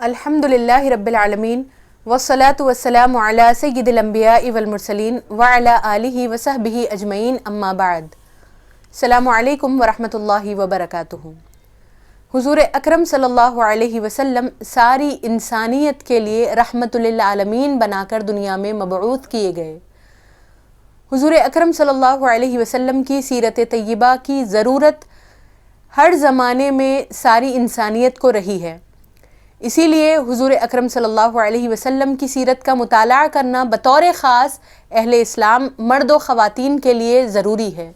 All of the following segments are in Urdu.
الحمدللہ رب العالمین والصلاة والسلام علی سید الانبیاء والمرسلین وعلی آلہ وصحبہ اجمعین اما بعد۔ السلام علیکم ورحمۃ اللہ وبرکاتہ۔ حضور اکرم صلی اللہ علیہ وسلم ساری انسانیت کے لیے رحمت للعالمین بنا کر دنیا میں مبعوث کیے گئے۔ حضور اکرم صلی اللہ علیہ وسلم کی سیرت طیبہ کی ضرورت ہر زمانے میں ساری انسانیت کو رہی ہے، اسی لیے حضور اکرم صلی اللہ علیہ وسلم کی سیرت کا مطالعہ کرنا بطور خاص اہل اسلام مرد و خواتین کے لیے ضروری ہے۔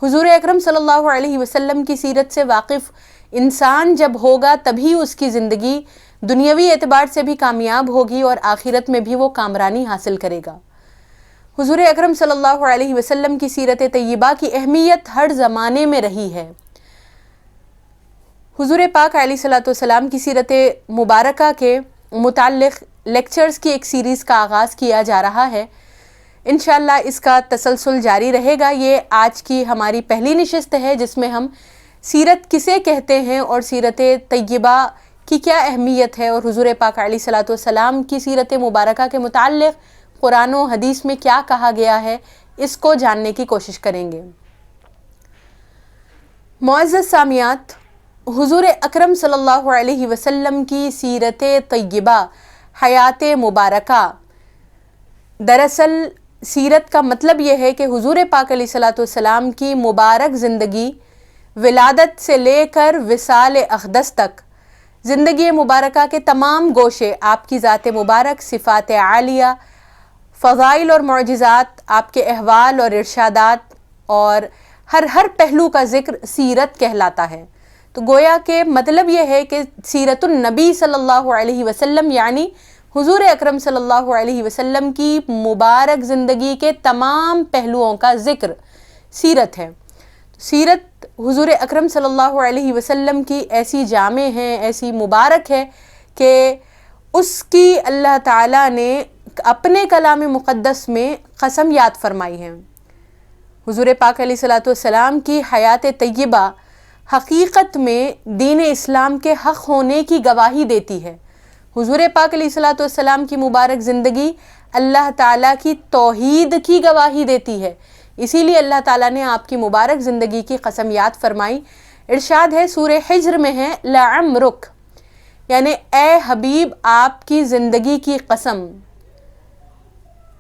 حضور اکرم صلی اللہ علیہ وسلم کی سیرت سے واقف انسان جب ہوگا تبھی اس کی زندگی دنیاوی اعتبار سے بھی کامیاب ہوگی اور آخرت میں بھی وہ کامرانی حاصل کرے گا۔ حضور اکرم صلی اللہ علیہ وسلم کی سیرت طیبہ کی اہمیت ہر زمانے میں رہی ہے۔ حضور پاک علیہ الصلوۃ والسلام کی سیرت مبارکہ کے متعلق لیکچرز کی ایک سیریز کا آغاز کیا جا رہا ہے۔ انشاءاللہ اس کا تسلسل جاری رہے گا۔ یہ آج کی ہماری پہلی نشست ہے جس میں ہم سیرت کسے کہتے ہیں اور سیرت طیبہ کی کیا اہمیت ہے اور حضور پاک علیہ الصلوۃ والسلام کی سیرت مبارکہ کے متعلق قرآن و حدیث میں کیا کہا گیا ہے اس کو جاننے کی کوشش کریں گے۔ معزز سامعات، حضور اکرم صلی اللہ علیہ وسلم کی سیرت طیبہ، حیات مبارکہ، دراصل سیرت کا مطلب یہ ہے کہ حضور پاک علیہ الصلوۃ والسلام کی مبارک زندگی ولادت سے لے کر وصال اقدس تک، زندگی مبارکہ کے تمام گوشے، آپ کی ذات مبارک، صفات عالیہ، فضائل اور معجزات، آپ کے احوال اور ارشادات اور ہر پہلو کا ذکر سیرت کہلاتا ہے۔ تو گویا کہ مطلب یہ ہے کہ سیرت النبی صلی اللہ علیہ وسلم یعنی حضور اکرم صلی اللہ علیہ وسلم کی مبارک زندگی کے تمام پہلوؤں کا ذکر سیرت ہے۔ سیرت حضور اکرم صلی اللہ علیہ وسلم کی ایسی جامع ہے، ایسی مبارک ہے کہ اس کی اللہ تعالیٰ نے اپنے کلام مقدس میں قسم یاد فرمائی ہے۔ حضور پاک علیہ الصلوۃ والسلام کی حیات طیبہ حقیقت میں دین اسلام کے حق ہونے کی گواہی دیتی ہے۔ حضور پاک علیہ الصلوۃ والسلام کی مبارک زندگی اللہ تعالیٰ کی توحید کی گواہی دیتی ہے، اسی لیے اللہ تعالیٰ نے آپ کی مبارک زندگی کی قسم یاد فرمائی۔ ارشاد ہے سورہ حجر میں ہے لعمرک، یعنی اے حبیب آپ کی زندگی کی قسم۔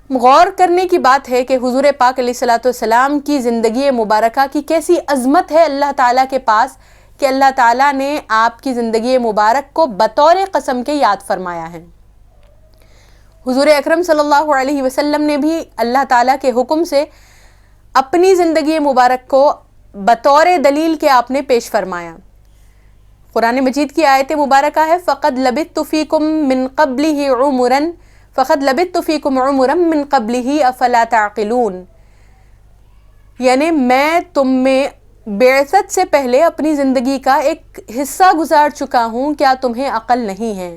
غور کرنے کی بات ہے کہ حضور پاک علیہ الصلوۃ والسلام کی زندگی مبارکہ کی کیسی عظمت ہے اللہ تعالیٰ کے پاس کہ اللہ تعالیٰ نے آپ کی زندگی مبارک کو بطور قسم کے یاد فرمایا ہے۔ حضور اکرم صلی اللہ علیہ وسلم نے بھی اللہ تعالیٰ کے حکم سے اپنی زندگی مبارک کو بطور دلیل کے آپ نے پیش فرمایا۔ قرآن مجید کی آیت مبارکہ ہے فَقَدْ لَبِثْتُ فِيكُم مِّن قَبْلِهِ عُمُرًا فَقَدْ لَبِثْتُ فِيكُمْ عُمُرًا مِّن قَبْلِهِ أَفَلَا تَعْقِلُونَ، یعنی میں تم میں بعثت سے پہلے اپنی زندگی کا ایک حصہ گزار چکا ہوں، کیا تمہیں عقل نہیں ہے؟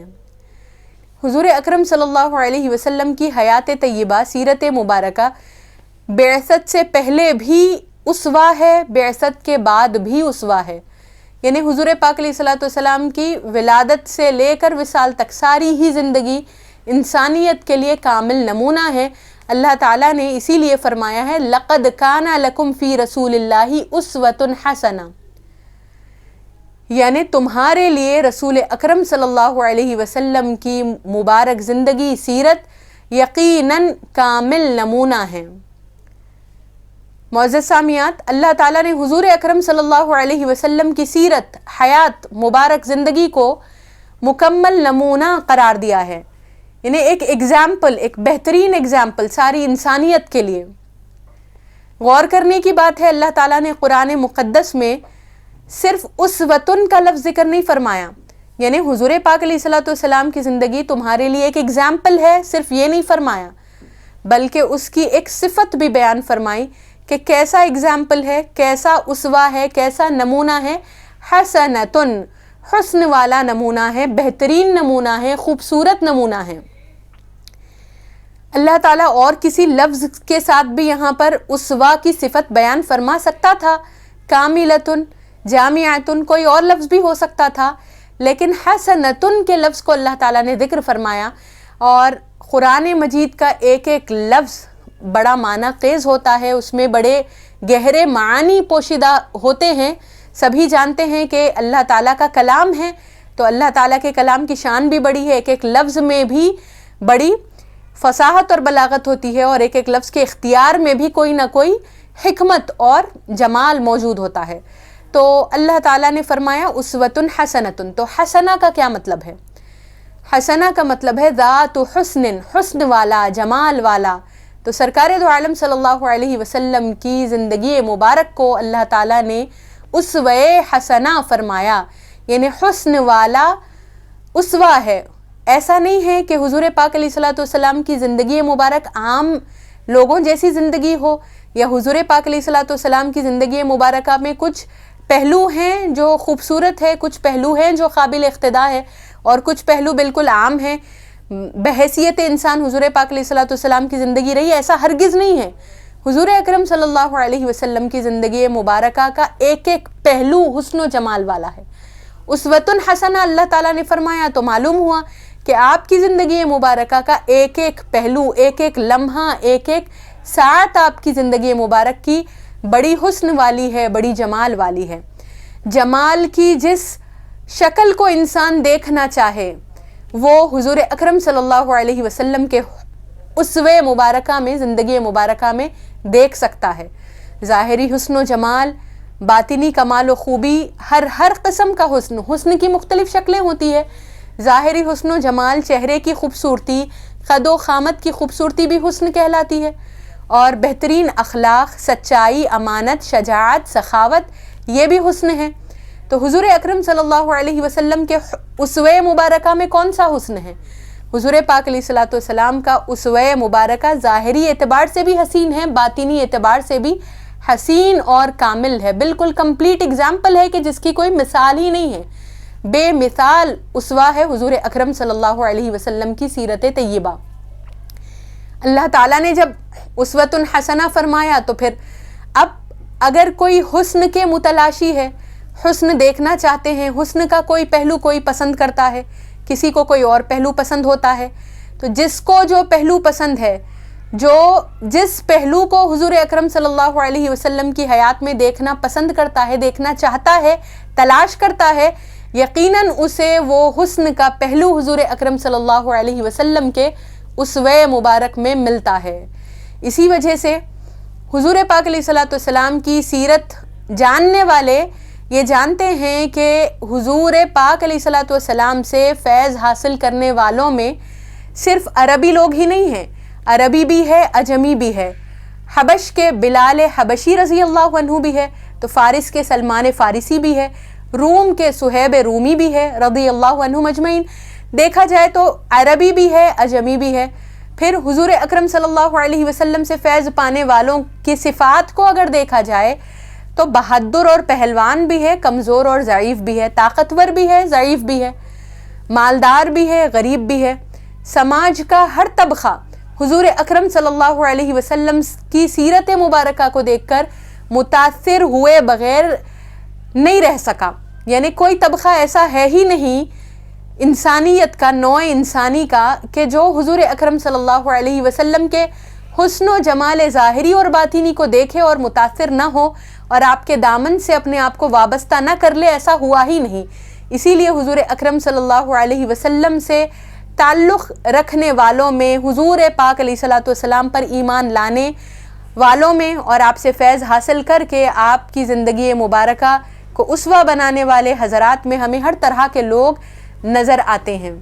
حضور اکرم صلی اللہ علیہ وسلم کی حیات طیبہ، سیرت مبارکہ بعثت سے پہلے بھی اسوہ ہے، بعثت کے بعد بھی اسوہ ہے، یعنی حضور پاک علیہ الصلوۃ والسلام کی ولادت سے لے کر وصال تک ساری ہی زندگی انسانیت کے لیے کامل نمونہ ہے۔ اللہ تعالیٰ نے اسی لیے فرمایا ہے لَقَدْ كَانَ لَكُمْ فِي رَسُولِ اللَّهِ أُسْوَةٌ حَسَنَةٌ، یعنی تمہارے لیے رسول اکرم صلی اللہ علیہ وسلم کی مبارک زندگی سیرت یقیناً کامل نمونہ ہے۔ معزز سامعات، اللہ تعالیٰ نے حضور اکرم صلی اللہ علیہ وسلم کی سیرت، حیات، مبارک زندگی کو مکمل نمونہ قرار دیا ہے، یعنی ایک ایگزامپل، ایک بہترین ایگزامپل ساری انسانیت کے لیے۔ غور کرنے کی بات ہے اللہ تعالیٰ نے قرآن مقدس میں صرف اسوتن کا لفظ ذکر نہیں فرمایا، یعنی حضور پاک علیہ الصلوۃ والسلام کی زندگی تمہارے لیے ایک ایگزامپل ہے، صرف یہ نہیں فرمایا بلکہ اس کی ایک صفت بھی بیان فرمائی کہ کیسا ایگزامپل ہے، کیسا اسوہ ہے، کیسا نمونہ ہے، حسنتن، حسن والا نمونہ ہے، بہترین نمونہ ہے، خوبصورت نمونہ ہے۔ اللہ تعالیٰ اور کسی لفظ کے ساتھ بھی یہاں پر اسوہ کی صفت بیان فرما سکتا تھا، کاملتن، جامعتن، کوئی اور لفظ بھی ہو سکتا تھا، لیکن حسنتن کے لفظ کو اللہ تعالیٰ نے ذکر فرمایا، اور قرآن مجید کا ایک ایک لفظ بڑا معنی خیز ہوتا ہے، اس میں بڑے گہرے معانی پوشیدہ ہوتے ہیں۔ سبھی جانتے ہیں کہ اللہ تعالیٰ کا کلام ہے، تو اللہ تعالیٰ کے کلام کی شان بھی بڑی ہے، ایک ایک لفظ میں بھی بڑی فصاحت اور بلاغت ہوتی ہے، اور ایک ایک لفظ کے اختیار میں بھی کوئی نہ کوئی حکمت اور جمال موجود ہوتا ہے۔ تو اللہ تعالیٰ نے فرمایا اسوۃ حسنۃ، تو حسنہ کا کیا مطلب ہے؟ حسنہ کا مطلب ہے ذات حسن، حسن والا، جمال والا۔ تو سرکار دو عالم صلی اللہ علیہ وسلم کی زندگی مبارک کو اللہ تعالیٰ نے اسوہ حسنہ فرمایا، یعنی حسن والا اسوہ ہے۔ ایسا نہیں ہے کہ حضور پاک علیہ الصلوۃ والسلام کی زندگی مبارک عام لوگوں جیسی زندگی ہو، یا حضور پاک علیہ الصلوۃ والسلام کی زندگی مبارکہ میں کچھ پہلو ہیں جو خوبصورت ہے، کچھ پہلو ہیں جو قابل اقتداء ہے، اور کچھ پہلو بالکل عام ہیں۔ بحیثیت انسان حضور پاک علیہ الصلوۃ والسلام کی زندگی رہی، ایسا ہرگز نہیں ہے۔ حضور اکرم صلی اللہ علیہ وسلم کی زندگی مبارکہ کا ایک ایک پہلو حسن و جمال والا ہے۔ اسوۃ حسنہ اللہ تعالیٰ نے فرمایا تو معلوم ہوا کہ آپ کی زندگی مبارکہ کا ایک ایک پہلو، ایک ایک لمحہ، ایک ایک ساعت آپ کی زندگی مبارک کی بڑی حسن والی ہے، بڑی جمال والی ہے۔ جمال کی جس شکل کو انسان دیکھنا چاہے وہ حضور اکرم صلی اللہ علیہ وسلم کے اسوہ مبارکہ میں، زندگی مبارکہ میں دیکھ سکتا ہے۔ ظاہری حسن و جمال، باطنی کمال و خوبی، ہر قسم کا حسن کی مختلف شکلیں ہوتی ہے۔ ظاہری حسن و جمال، چہرے کی خوبصورتی، قد و قامت کی خوبصورتی بھی حسن کہلاتی ہے، اور بہترین اخلاق، سچائی، امانت، شجاعت، سخاوت، یہ بھی حسن ہے۔ تو حضور اکرم صلی اللہ علیہ وسلم کے اسوہ مبارکہ میں کون سا حسن ہے؟ حضور پاک علیہ الصلوۃ والسلام کا اسوہ مبارکہ ظاہری اعتبار سے بھی حسین ہے، باطنی اعتبار سے بھی حسین اور کامل ہے، بالکل کمپلیٹ اگزامپل ہے کہ جس کی کوئی مثال ہی نہیں ہے۔ بے مثال اسوہ ہے حضور اکرم صلی اللہ علیہ وسلم کی سیرت طیبہ۔ اللہ تعالیٰ نے جب اسوۃ حسنہ فرمایا تو پھر اب اگر کوئی حسن کے متلاشی ہے، حسن دیکھنا چاہتے ہیں، حسن کا کوئی پہلو کوئی پسند کرتا ہے، کسی کو کوئی اور پہلو پسند ہوتا ہے، تو جس کو جو پہلو پسند ہے، جو جس پہلو کو حضور اکرم صلی اللہ علیہ وسلم کی حیات میں دیکھنا پسند کرتا ہے، دیکھنا چاہتا ہے، تلاش کرتا ہے، یقیناً اسے وہ حسن کا پہلو حضور اکرم صلی اللہ علیہ وسلم کے اسوہ مبارک میں ملتا ہے۔ اسی وجہ سے حضور پاک علیہ الصلوۃ والسلام کی سیرت جاننے والے یہ جانتے ہیں کہ حضور پاک علیہ الصلوۃ والسلام سے فیض حاصل کرنے والوں میں صرف عربی لوگ ہی نہیں ہیں، عربی بھی ہے، عجمی بھی ہے۔ حبش کے بلال حبشی رضی اللہ عنہ بھی ہے، تو فارس کے سلمان فارسی بھی ہے، روم کے صہیب رومی بھی ہے رضی اللہ عنہم اجمعین۔ دیکھا جائے تو عربی بھی ہے، عجمی بھی ہے۔ پھر حضور اکرم صلی اللہ علیہ وسلم سے فیض پانے والوں کی صفات کو اگر دیکھا جائے تو بہادر اور پہلوان بھی ہے، کمزور اور ضعیف بھی ہے، طاقتور بھی ہے، ضعیف بھی ہے، مالدار بھی ہے، غریب بھی ہے۔ سماج کا ہر طبقہ حضور اکرم صلی اللہ علیہ وسلم کی سیرت مبارکہ کو دیکھ کر متاثر ہوئے بغیر نہیں رہ سکا، یعنی کوئی طبقہ ایسا ہے ہی نہیں انسانیت کا، نوع انسانی کا، کہ جو حضور اکرم صلی اللہ علیہ وسلم کے حسن و جمال ظاہری اور باطنی کو دیکھے اور متاثر نہ ہو اور آپ کے دامن سے اپنے آپ کو وابستہ نہ کر لے، ایسا ہوا ہی نہیں۔ اسی لیے حضور اکرم صلی اللہ علیہ وسلم سے تعلق رکھنے والوں میں، حضور پاک علیہ الصلوۃ والسلام پر ایمان لانے والوں میں، اور آپ سے فیض حاصل کر کے آپ کی زندگی مبارکہ کو اسوہ بنانے والے حضرات میں ہمیں ہر طرح کے لوگ نظر آتے ہیں۔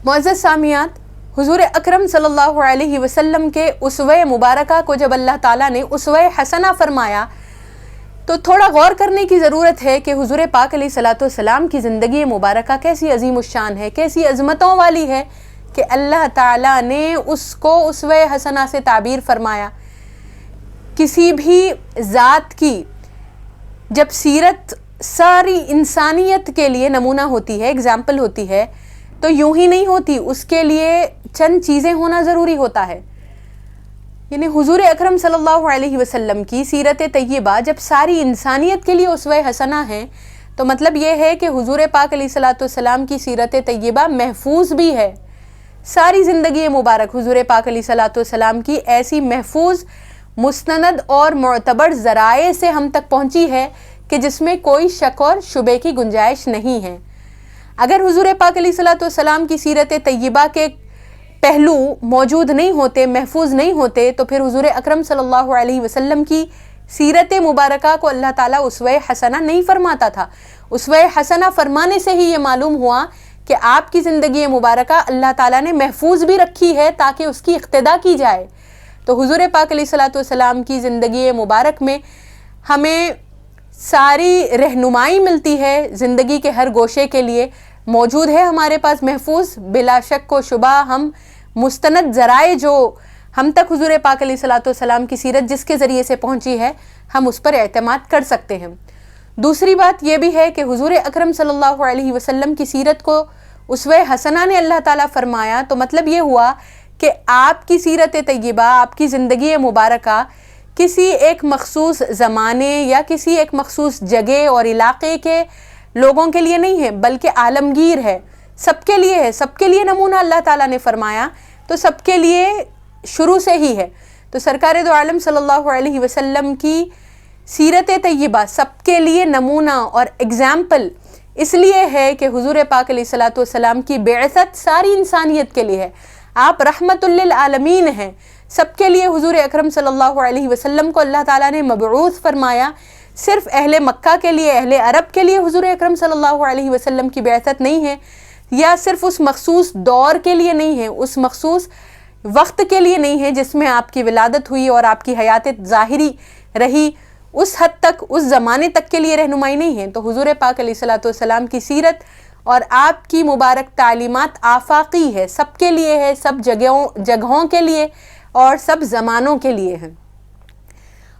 معزز سامعات، حضور اکرم صلی اللہ علیہ وسلم کے اسوہ مبارکہ کو جب اللہ تعالیٰ نے اسوہ حسنہ فرمایا تو تھوڑا غور کرنے کی ضرورت ہے کہ حضور پاک علیہ الصلوۃ والسلام کی زندگی مبارکہ کیسی عظیم الشان ہے، کیسی عظمتوں والی ہے کہ اللہ تعالیٰ نے اس کو اسوہ حسنہ سے تعبیر فرمایا۔ کسی بھی ذات کی جب سیرت ساری انسانیت کے لیے نمونہ ہوتی ہے، اگزامپل ہوتی ہے، تو یوں ہی نہیں ہوتی، اس کے لیے چند چیزیں ہونا ضروری ہوتا ہے۔ یعنی حضور اکرم صلی اللہ علیہ وسلم کی سیرت طیبہ جب ساری انسانیت کے لیے اسوہ حسنہ ہے تو مطلب یہ ہے کہ حضور پاک علیہ الصلوۃ والسلام کی سیرت طیبہ محفوظ بھی ہے. ساری زندگی مبارک حضور پاک علیہ الصلوۃ والسلام کی ایسی محفوظ، مستند اور معتبر ذرائع سے ہم تک پہنچی ہے کہ جس میں کوئی شک اور شبے کی گنجائش نہیں ہے. اگر حضور پاک علیہ الصلوۃ والسلام کی سیرت طیبہ کے پہلو موجود نہیں ہوتے، محفوظ نہیں ہوتے، تو پھر حضور اکرم صلی اللہ علیہ وسلم کی سیرت مبارکہ کو اللہ تعالیٰ اسوہ حسنہ نہیں فرماتا تھا. اسوہ حسنہ فرمانے سے ہی یہ معلوم ہوا کہ آپ کی زندگی مبارکہ اللہ تعالیٰ نے محفوظ بھی رکھی ہے تاکہ اس کی اقتداء کی جائے. تو حضور پاک علیہ الصلوۃ والسلام کی زندگی مبارک میں ہمیں ساری رہنمائی ملتی ہے، زندگی کے ہر گوشے کے لیے موجود ہے ہمارے پاس محفوظ. بلا شک و شبہ ہم مستند ذرائع جو ہم تک حضور پاک علیہ الصلوۃ والسلام کی سیرت جس کے ذریعے سے پہنچی ہے، ہم اس پر اعتماد کر سکتے ہیں. دوسری بات یہ بھی ہے کہ حضور اکرم صلی اللہ علیہ وسلم کی سیرت کو اسوہ حسنہ نے اللہ تعالیٰ فرمایا، تو مطلب یہ ہوا کہ آپ کی سیرت طیبہ، آپ کی زندگی مبارکہ کسی ایک مخصوص زمانے یا کسی ایک مخصوص جگہ اور علاقے کے لوگوں کے لیے نہیں ہے، بلکہ عالمگیر ہے، سب کے لیے ہے. سب کے لیے نمونہ اللہ تعالیٰ نے فرمایا تو سب کے لیے شروع سے ہی ہے. تو سرکار دو عالم صلی اللہ علیہ وسلم کی سیرت طیبہ سب کے لیے نمونہ اور اگزامپل اس لیے ہے کہ حضور پاک علیہ الصلوۃ والسلام کی بعثت ساری انسانیت کے لیے ہے. آپ رحمت للعالمین ہیں. سب کے لیے حضور اکرم صلی اللہ علیہ وسلم کو اللہ تعالیٰ نے مبعوث فرمایا. صرف اہل مکہ کے لیے، اہل عرب کے لیے حضور اکرم صلی اللہ علیہ وسلم کی بعثت نہیں ہے، یا صرف اس مخصوص دور کے لیے نہیں ہے، اس مخصوص وقت کے لیے نہیں ہے جس میں آپ کی ولادت ہوئی اور آپ کی حیات ظاہری رہی، اس حد تک، اس زمانے تک کے لیے رہنمائی نہیں ہے. تو حضور پاک علیہ الصلوۃ والسلام کی سیرت اور آپ کی مبارک تعلیمات آفاقی ہے، سب کے لیے ہے، سب جگہوں کے لیے اور سب زمانوں کے لیے ہیں.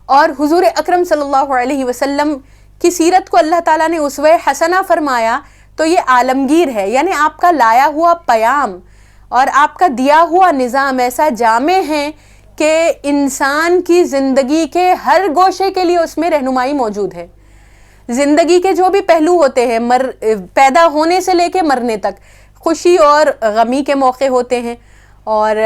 اور حضور اکرم صلی اللہ علیہ وسلم کی سیرت کو اللہ تعالیٰ نے اسوہ حسنہ فرمایا تو یہ عالمگیر ہے، یعنی آپ کا لایا ہوا پیام اور آپ کا دیا ہوا نظام ایسا جامع ہے کہ انسان کی زندگی کے ہر گوشے کے لیے اس میں رہنمائی موجود ہے. زندگی کے جو بھی پہلو ہوتے ہیں، پیدا ہونے سے لے کے مرنے تک، خوشی اور غمی کے موقع ہوتے ہیں، اور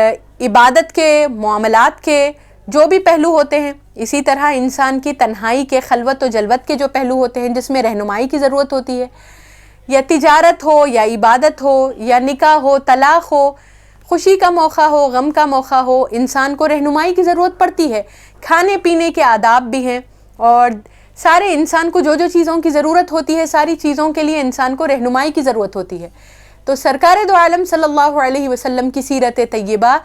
عبادت کے، معاملات کے جو بھی پہلو ہوتے ہیں، اسی طرح انسان کی تنہائی کے، خلوت و جلوت کے جو پہلو ہوتے ہیں جس میں رہنمائی کی ضرورت ہوتی ہے، یا تجارت ہو یا عبادت ہو یا نکاح ہو، طلاق ہو، خوشی کا موقع ہو، غم کا موقع ہو، انسان کو رہنمائی کی ضرورت پڑتی ہے. کھانے پینے کے آداب بھی ہیں، اور سارے انسان کو جو جو چیزوں کی ضرورت ہوتی ہے، ساری چیزوں کے لیے انسان کو رہنمائی کی ضرورت ہوتی ہے. تو سرکار دو عالم صلی اللہ علیہ وسلم کی سیرت طیبہ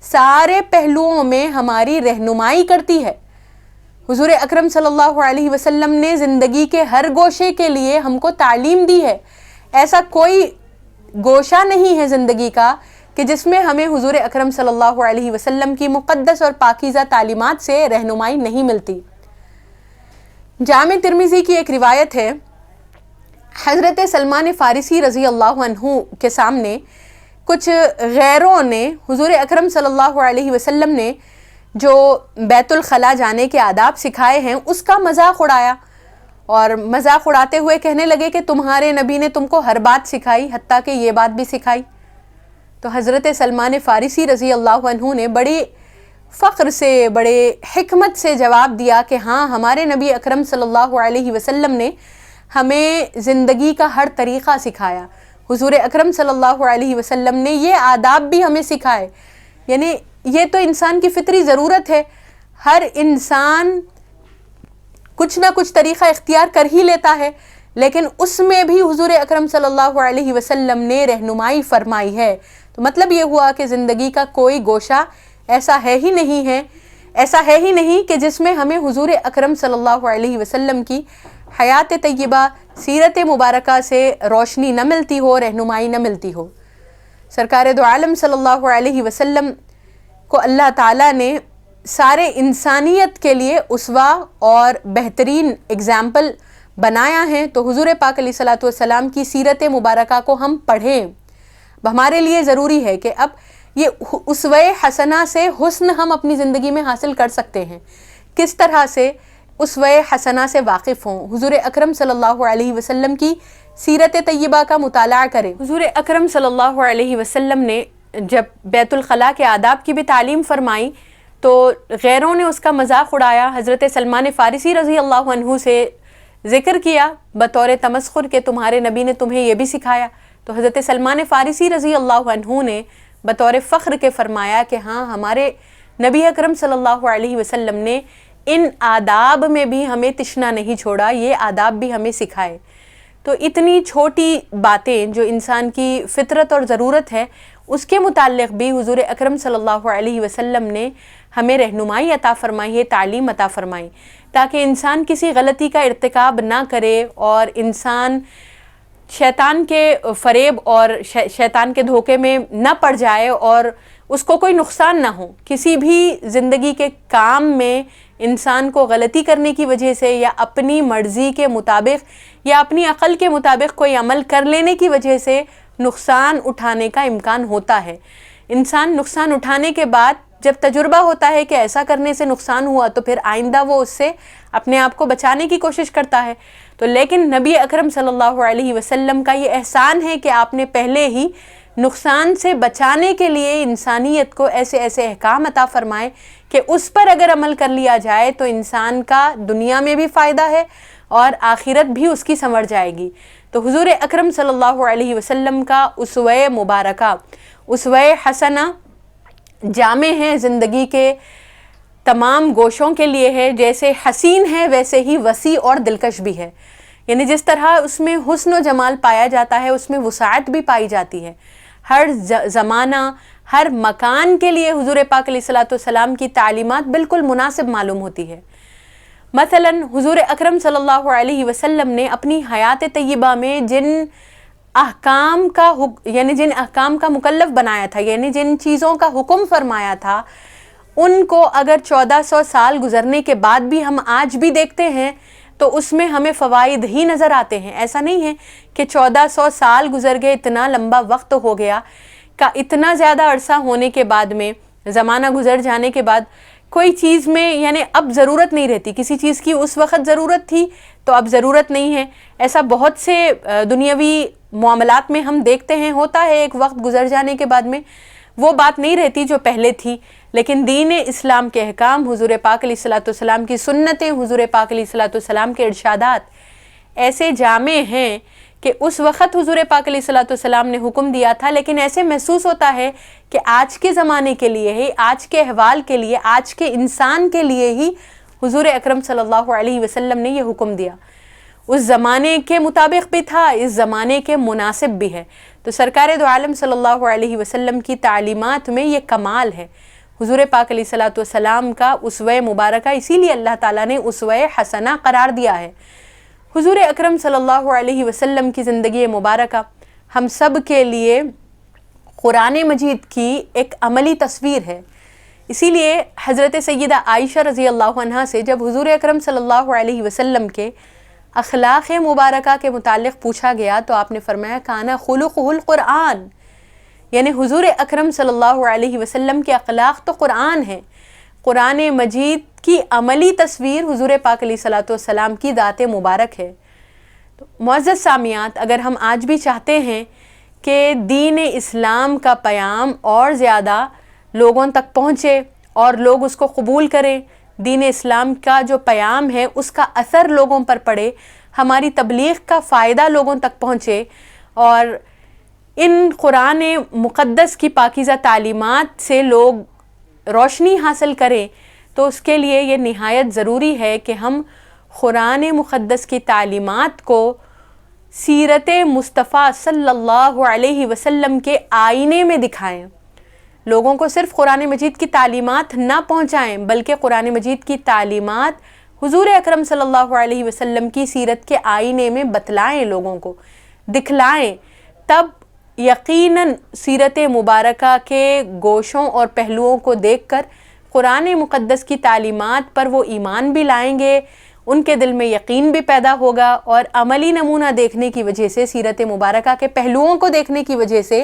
سارے پہلوؤں میں ہماری رہنمائی کرتی ہے. حضور اکرم صلی اللہ علیہ وسلم نے زندگی کے ہر گوشے کے لیے ہم کو تعلیم دی ہے. ایسا کوئی گوشہ نہیں ہے زندگی کا کہ جس میں ہمیں حضور اکرم صلی اللہ علیہ وسلم کی مقدس اور پاکیزہ تعلیمات سے رہنمائی نہیں ملتی. جامع ترمذی کی ایک روایت ہے، حضرت سلمان فارسی رضی اللہ عنہ کے سامنے کچھ غیروں نے حضور اکرم صلی اللہ علیہ وسلم نے جو بیت الخلاء جانے کے آداب سکھائے ہیں اس کا مذاق اڑایا، اور مذاق اڑاتے ہوئے کہنے لگے کہ تمہارے نبی نے تم کو ہر بات سکھائی، حتیٰ کہ یہ بات بھی سکھائی. تو حضرت سلمان فارسی رضی اللہ عنہ نے بڑے فخر سے، بڑے حکمت سے جواب دیا کہ ہاں، ہمارے نبی اکرم صلی اللہ علیہ وسلم نے ہمیں زندگی کا ہر طریقہ سکھایا. حضور اکرم صلی اللہ علیہ وسلم نے یہ آداب بھی ہمیں سکھائے. یعنی یہ تو انسان کی فطری ضرورت ہے، ہر انسان کچھ نہ کچھ طریقہ اختیار کر ہی لیتا ہے، لیکن اس میں بھی حضور اکرم صلی اللہ علیہ وسلم نے رہنمائی فرمائی ہے. تو مطلب یہ ہوا کہ زندگی کا کوئی گوشہ ایسا ہے ہی نہیں کہ جس میں ہمیں حضور اکرم صلی اللہ علیہ وسلم کی حیات طیبہ، سیرت مبارکہ سے روشنی نہ ملتی ہو، رہنمائی نہ ملتی ہو. سرکار دو عالم صلی اللہ علیہ وسلم کو اللہ تعالیٰ نے سارے انسانیت کے لیے اسوہ اور بہترین اگزامپل بنایا ہے. تو حضور پاک علیہ الصلوۃ والسلام کی سیرت مبارکہ کو ہم پڑھیں. ہمارے لیے ضروری ہے کہ اب یہ اسوہ حسنہ سے حسن ہم اپنی زندگی میں حاصل کر سکتے ہیں. کس طرح سے اسوہ حسنہ سے واقف ہوں، حضور اکرم صلی اللہ علیہ وسلم کی سیرت طیبہ کا مطالعہ کریں۔ حضور اکرم صلی اللہ علیہ وسلم نے جب بیت الخلاء کے آداب کی بھی تعلیم فرمائی تو غیروں نے اس کا مذاق اڑایا۔ حضرت سلمان فارسی رضی اللہ عنہ سے ذکر کیا بطور تمسخر کہ تمہارے نبی نے تمہیں یہ بھی سکھایا، تو حضرت سلمان فارسی رضی اللہ عنہ نے بطور فخر کے فرمایا کہ ہاں، ہمارے نبی اکرم صلی اللہ علیہ وسلم نے ان آداب میں بھی ہمیں تشنا نہیں چھوڑا، یہ آداب بھی ہمیں سکھائے۔ تو اتنی چھوٹی باتیں جو انسان کی فطرت اور ضرورت ہے، اس کے متعلق بھی حضور اکرم صلی اللہ علیہ وسلم نے ہمیں رہنمائی عطا فرمائی ہے، تعلیم عطا فرمائی، تاکہ انسان کسی غلطی کا ارتکاب نہ کرے اور انسان شیطان کے فریب اور شیطان کے دھوکے میں نہ پڑ جائے اور اس کو کوئی نقصان نہ ہو۔ کسی بھی زندگی کے کام میں انسان کو غلطی کرنے کی وجہ سے یا اپنی مرضی کے مطابق یا اپنی عقل کے مطابق کوئی عمل کر لینے کی وجہ سے نقصان اٹھانے کا امکان ہوتا ہے۔ انسان نقصان اٹھانے کے بعد جب تجربہ ہوتا ہے کہ ایسا کرنے سے نقصان ہوا تو پھر آئندہ وہ اس سے اپنے آپ کو بچانے کی کوشش کرتا ہے۔ تو لیکن نبی اکرم صلی اللہ علیہ وسلم کا یہ احسان ہے کہ آپ نے پہلے ہی نقصان سے بچانے کے لیے انسانیت کو ایسے ایسے احکام عطا فرمائے کہ اس پر اگر عمل کر لیا جائے تو انسان کا دنیا میں بھی فائدہ ہے اور آخرت بھی اس کی سنور جائے گی۔ تو حضور اکرم صلی اللہ علیہ وسلم کا اسوہ مبارکہ، اسوہ حسنہ جامع ہے، زندگی کے تمام گوشوں کے لیے ہے، جیسے حسین ہے ویسے ہی وسیع اور دلکش بھی ہے۔ یعنی جس طرح اس میں حسن و جمال پایا جاتا ہے، اس میں وسعت بھی پائی جاتی ہے۔ ہر زمانہ، ہر مکان کے لیے حضور پاک علیہ الصلوۃ والسلام کی تعلیمات بالکل مناسب معلوم ہوتی ہے۔ مثلا حضور اکرم صلی اللہ علیہ وسلم نے اپنی حیات طیبہ میں جن احکام کا مکلف بنایا تھا، یعنی جن چیزوں کا حکم فرمایا تھا، ان کو اگر 1400 سال گزرنے کے بعد بھی ہم آج بھی دیکھتے ہیں تو اس میں ہمیں فوائد ہی نظر آتے ہیں۔ ایسا نہیں ہے کہ 1400 سال گزر گئے، اتنا لمبا وقت ہو گیا، کا اتنا زیادہ عرصہ ہونے کے بعد میں، زمانہ گزر جانے کے بعد کوئی چیز میں یعنی اب ضرورت نہیں رہتی، کسی چیز کی اس وقت ضرورت تھی تو اب ضرورت نہیں ہے۔ ایسا بہت سے دنیاوی معاملات میں ہم دیکھتے ہیں، ہوتا ہے ایک وقت گزر جانے کے بعد میں وہ بات نہیں رہتی جو پہلے تھی۔ لیکن دین اسلام کے احکام، حضور پاک علیہ الصلوۃ والسلام کی سنتیں، حضور پاک علیہ الصلوۃ والسلام کے ارشادات ایسے جامع ہیں کہ اس وقت حضور پاک علیہ الصلوۃ والسلام نے حکم دیا تھا، لیکن ایسے محسوس ہوتا ہے کہ آج کے زمانے کے لیے ہی، آج کے احوال کے لیے، آج کے انسان کے لیے ہی حضور اکرم صلی اللہ علیہ وسلم نے یہ حکم دیا۔ اس زمانے کے مطابق بھی تھا، اس زمانے کے مناسب بھی ہے۔ تو سرکار دو عالم صلی اللہ علیہ وسلم کی تعلیمات میں یہ کمال ہے۔ حضور پاک علیہ الصلوۃ والسلام کا اسوہ مبارکہ اسی لیے اللہ تعالیٰ نے اسوہ حسنہ قرار دیا ہے۔ حضور اکرم صلی اللہ علیہ وسلم کی زندگی مبارکہ ہم سب کے لیے قرآن مجید کی ایک عملی تصویر ہے۔ اسی لیے حضرت سیدہ عائشہ رضی اللہ عنہا سے جب حضور اکرم صلی اللہ علیہ وسلم کے اخلاق مبارکہ کے متعلق پوچھا گیا تو آپ نے فرمایا کانا خلقہ القرآن، یعنی حضور اکرم صلی اللہ علیہ وسلم کے اخلاق تو قرآن ہیں۔ قرآن مجید کی عملی تصویر حضور پاک علیہ الصلوۃ والسلام کی ذات مبارک ہے۔ تو معزز سامعات، اگر ہم آج بھی چاہتے ہیں کہ دین اسلام کا پیام اور زیادہ لوگوں تک پہنچے اور لوگ اس کو قبول کریں، دین اسلام کا جو پیام ہے اس کا اثر لوگوں پر پڑے، ہماری تبلیغ کا فائدہ لوگوں تک پہنچے اور ان قرآن مقدس کی پاکیزہ تعلیمات سے لوگ روشنی حاصل کریں، تو اس کے لیے یہ نہایت ضروری ہے کہ ہم قرآن مقدس کی تعلیمات کو سیرت مصطفیٰ صلی اللہ علیہ وسلم کے آئینے میں دکھائیں۔ لوگوں کو صرف قرآن مجید کی تعلیمات نہ پہنچائیں بلکہ قرآن مجید کی تعلیمات حضور اکرم صلی اللہ علیہ وسلم کی سیرت کے آئینے میں بتلائیں، لوگوں کو دکھلائیں، تب یقیناً سیرت مبارکہ کے گوشوں اور پہلوؤں کو دیکھ کر قرآن مقدس کی تعلیمات پر وہ ایمان بھی لائیں گے، ان کے دل میں یقین بھی پیدا ہوگا اور عملی نمونہ دیکھنے کی وجہ سے، سیرت مبارکہ کے پہلوؤں کو دیکھنے کی وجہ سے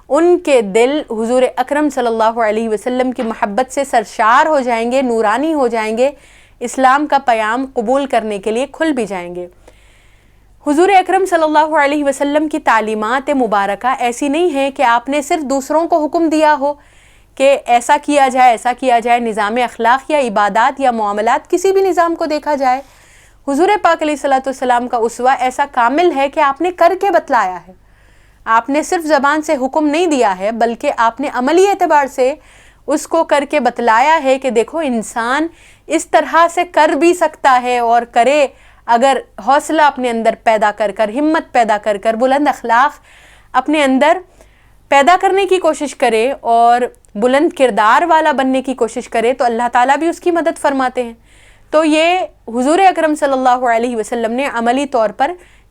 ان کے دل حضور اکرم صلی اللہ علیہ وسلم کی محبت سے سرشار ہو جائیں گے، نورانی ہو جائیں گے، اسلام کا پیام قبول کرنے کے لیے کھل بھی جائیں گے۔ حضور اکرم صلی اللہ علیہ وسلم کی تعلیمات مبارکہ ایسی نہیں ہے کہ آپ نے صرف دوسروں کو حکم دیا ہو کہ ایسا کیا جائے، نظام اخلاق یا عبادات یا معاملات کسی بھی نظام کو دیکھا جائے۔ حضور پاک علیہ الصلوۃ والسلام کا اسوہ ایسا کامل ہے کہ آپ نے کر کے بتلایا ہے۔ آپ نے صرف زبان سے حکم نہیں دیا ہے بلکہ آپ نے عملی اعتبار سے اس کو کر کے بتلایا ہے کہ دیکھو انسان اس طرح سے کر بھی سکتا ہے، اور کرے اگر حوصلہ اپنے اندر پیدا کر ہمت پیدا کر بلند اخلاق اپنے اندر پیدا کرنے کی کوشش کرے اور بلند کردار والا بننے کی کوشش کرے تو اللہ تعالیٰ بھی اس کی مدد فرماتے ہیں۔ تو یہ حضور اکرم صلی اللہ علیہ وسلم نے عملی طور پر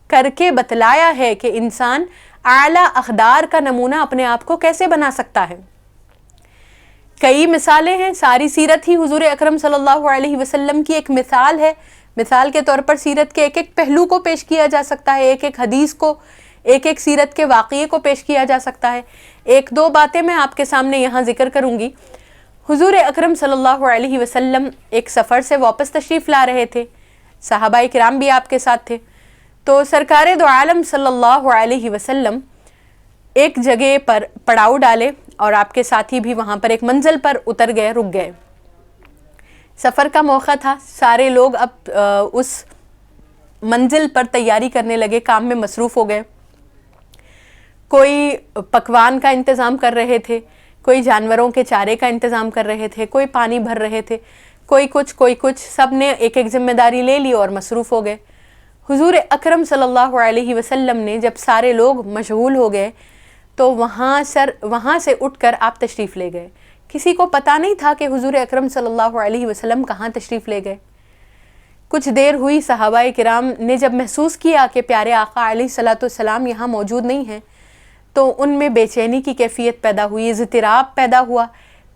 کر کے بتلایا ہے کہ انسان اعلیٰ اقدار کا نمونہ اپنے آپ کو کیسے بنا سکتا ہے۔ کئی مثالیں ہیں، ساری سیرت ہی حضور اکرم صلی اللہ علیہ وسلم کی ایک مثال ہے۔ مثال کے طور پر سیرت کے ایک ایک پہلو کو پیش کیا جا سکتا ہے، ایک ایک حدیث کو، ایک ایک سیرت کے واقعے کو پیش کیا جا سکتا ہے۔ ایک دو باتیں میں آپ کے سامنے یہاں ذکر کروں گی۔ حضور اکرم صلی اللہ علیہ وسلم ایک سفر سے واپس تشریف لا رہے تھے، صحابہ کرام بھی آپ کے ساتھ تھے۔ تو سرکار دو عالم صلی اللہ علیہ وسلم ایک جگہ پر پڑاؤ ڈالے اور آپ کے ساتھی بھی وہاں پر ایک منزل پر اتر گئے، رک گئے۔ سفر کا موقع تھا، سارے لوگ اب اس منزل پر تیاری کرنے لگے، کام میں مصروف ہو گئے۔ کوئی پکوان کا انتظام کر رہے تھے، کوئی جانوروں کے چارے کا انتظام کر رہے تھے، کوئی پانی بھر رہے تھے، کوئی کچھ، سب نے ایک ایک ذمہ داری لے لی اور مصروف ہو گئے۔ حضور اکرم صلی اللہ علیہ وسلم نے جب سارے لوگ مشغول ہو گئے تو وہاں سے اٹھ کر آپ تشریف لے گئے۔ کسی کو پتہ نہیں تھا کہ حضور اکرم صلی اللہ علیہ وسلم کہاں تشریف لے گئے۔ کچھ دیر ہوئی، صحابہ کرام نے جب محسوس کیا کہ پیارے آقا علیہ الصلوۃ والسلام یہاں موجود نہیں ہیں تو ان میں بے چینی کی کیفیت پیدا ہوئی، اضطراب پیدا ہوا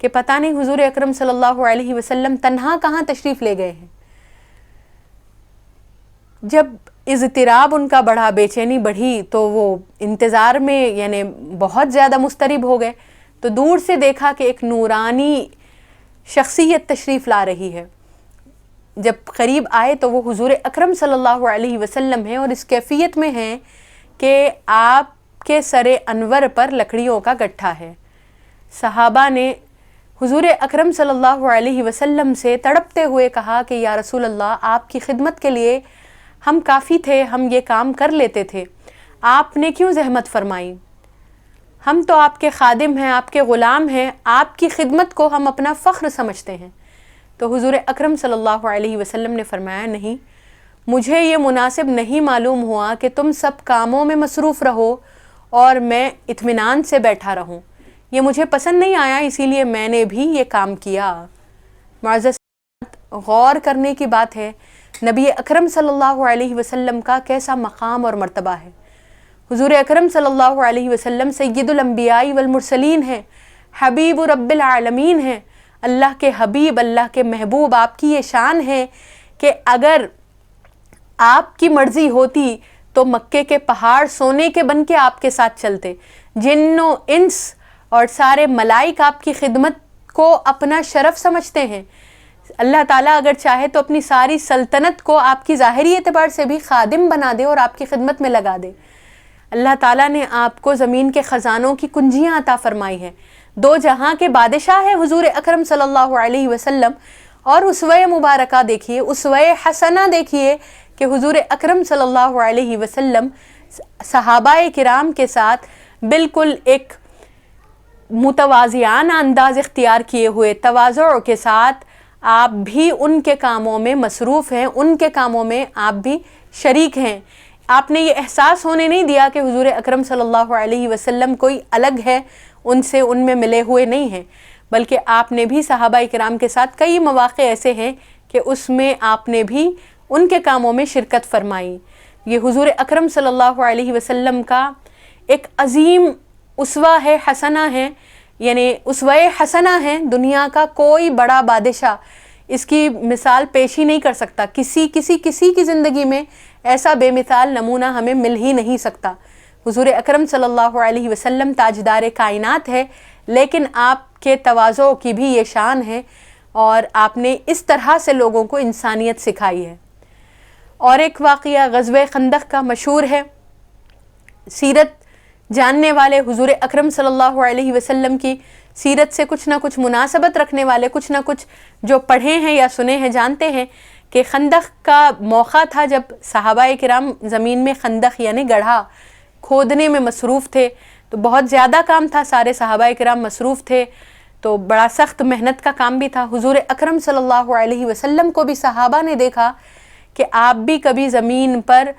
کہ پتہ نہیں حضور اکرم صلی اللہ علیہ وسلم تنہا کہاں تشریف لے گئے ہیں۔ جب اضطراب ان کا بڑھا، بے چینی بڑھی تو وہ انتظار میں یعنی بہت زیادہ مضطرب ہو گئے۔ تو دور سے دیکھا کہ ایک نورانی شخصیت تشریف لا رہی ہے۔ جب قریب آئے تو وہ حضور اکرم صلی اللہ علیہ وسلم ہیں اور اس کیفیت میں ہیں کہ آپ کے سر انور پر لکڑیوں کا گٹھا ہے۔ صحابہ نے حضور اکرم صلی اللہ علیہ وسلم سے تڑپتے ہوئے کہا کہ یا رسول اللہ، آپ کی خدمت کے لیے ہم کافی تھے، ہم یہ کام کر لیتے تھے، آپ نے کیوں زحمت فرمائی؟ ہم تو آپ کے خادم ہیں، آپ کے غلام ہیں، آپ کی خدمت کو ہم اپنا فخر سمجھتے ہیں۔ تو حضور اکرم صلی اللہ علیہ وسلم نے فرمایا نہیں، مجھے یہ مناسب نہیں معلوم ہوا کہ تم سب کاموں میں مصروف رہو اور میں اطمینان سے بیٹھا رہوں، یہ مجھے پسند نہیں آیا، اسی لیے میں نے بھی یہ کام کیا۔ معزز غور کرنے کی بات ہے نبی اکرم صلی اللہ علیہ وسلم کا کیسا مقام اور مرتبہ ہے۔ حضور اکرم صلی اللہ علیہ وسلم سید الانبیاء والمرسلین ہیں، حبیب رب العالمین ہیں، اللہ کے حبیب، اللہ کے محبوب۔ آپ کی یہ شان ہے کہ اگر آپ کی مرضی ہوتی تو مکے کے پہاڑ سونے کے بن کے آپ کے ساتھ چلتے۔ جن و انس اور سارے ملائک آپ کی خدمت کو اپنا شرف سمجھتے ہیں۔ اللہ تعالیٰ اگر چاہے تو اپنی ساری سلطنت کو آپ کی ظاہری اعتبار سے بھی خادم بنا دے اور آپ کی خدمت میں لگا دے۔ اللہ تعالیٰ نے آپ کو زمین کے خزانوں کی کنجیاں عطا فرمائی ہیں۔ دو جہاں کے بادشاہ ہیں حضور اکرم صلی اللہ علیہ وسلم، اور اسوہ مبارکہ دیکھیے، اسوہ حسنہ دیکھیے کہ حضور اکرم صلی اللہ علیہ وسلم صحابہ کرام کے ساتھ بالکل ایک متواضعانہ انداز اختیار کیے ہوئے، تواضع کے ساتھ آپ بھی ان کے کاموں میں مصروف ہیں، ان کے کاموں میں آپ بھی شریک ہیں۔ آپ نے یہ احساس ہونے نہیں دیا کہ حضور اکرم صلی اللہ علیہ وسلم کوئی الگ ہے، ان سے ان میں ملے ہوئے نہیں ہیں، بلکہ آپ نے بھی صحابہ کرام کے ساتھ کئی مواقع ایسے ہیں کہ اس میں آپ نے بھی ان کے کاموں میں شرکت فرمائی۔ یہ حضور اکرم صلی اللہ علیہ وسلم کا ایک عظیم اسوہ ہے، حسنہ ہے، یعنی اسوہ حسنہ ہے۔ دنیا کا کوئی بڑا بادشاہ اس کی مثال پیش ہی نہیں کر سکتا۔ کسی کی زندگی میں ایسا بے مثال نمونہ ہمیں مل ہی نہیں سکتا۔ حضور اکرم صلی اللہ علیہ وسلم تاجدار کائنات ہے، لیکن آپ کے تواضع کی بھی یہ شان ہے۔ اور آپ نے اس طرح سے لوگوں کو انسانیت سکھائی ہے۔ اور ایک واقعہ غزوہ خندق کا مشہور ہے۔ سیرت جاننے والے، حضور اکرم صلی اللہ علیہ وسلم کی سیرت سے کچھ نہ کچھ مناسبت رکھنے والے، کچھ نہ کچھ جو پڑھے ہیں یا سنے ہیں جانتے ہیں کہ خندق کا موقع تھا جب صحابہ کرام زمین میں خندق یعنی گڑھا کھودنے میں مصروف تھے، تو بہت زیادہ کام تھا، سارے صحابہ کرام مصروف تھے، تو بڑا سخت محنت کا کام بھی تھا۔ حضور اکرم صلی اللہ علیہ وسلم کو بھی صحابہ نے دیکھا کہ آپ بھی کبھی زمین پر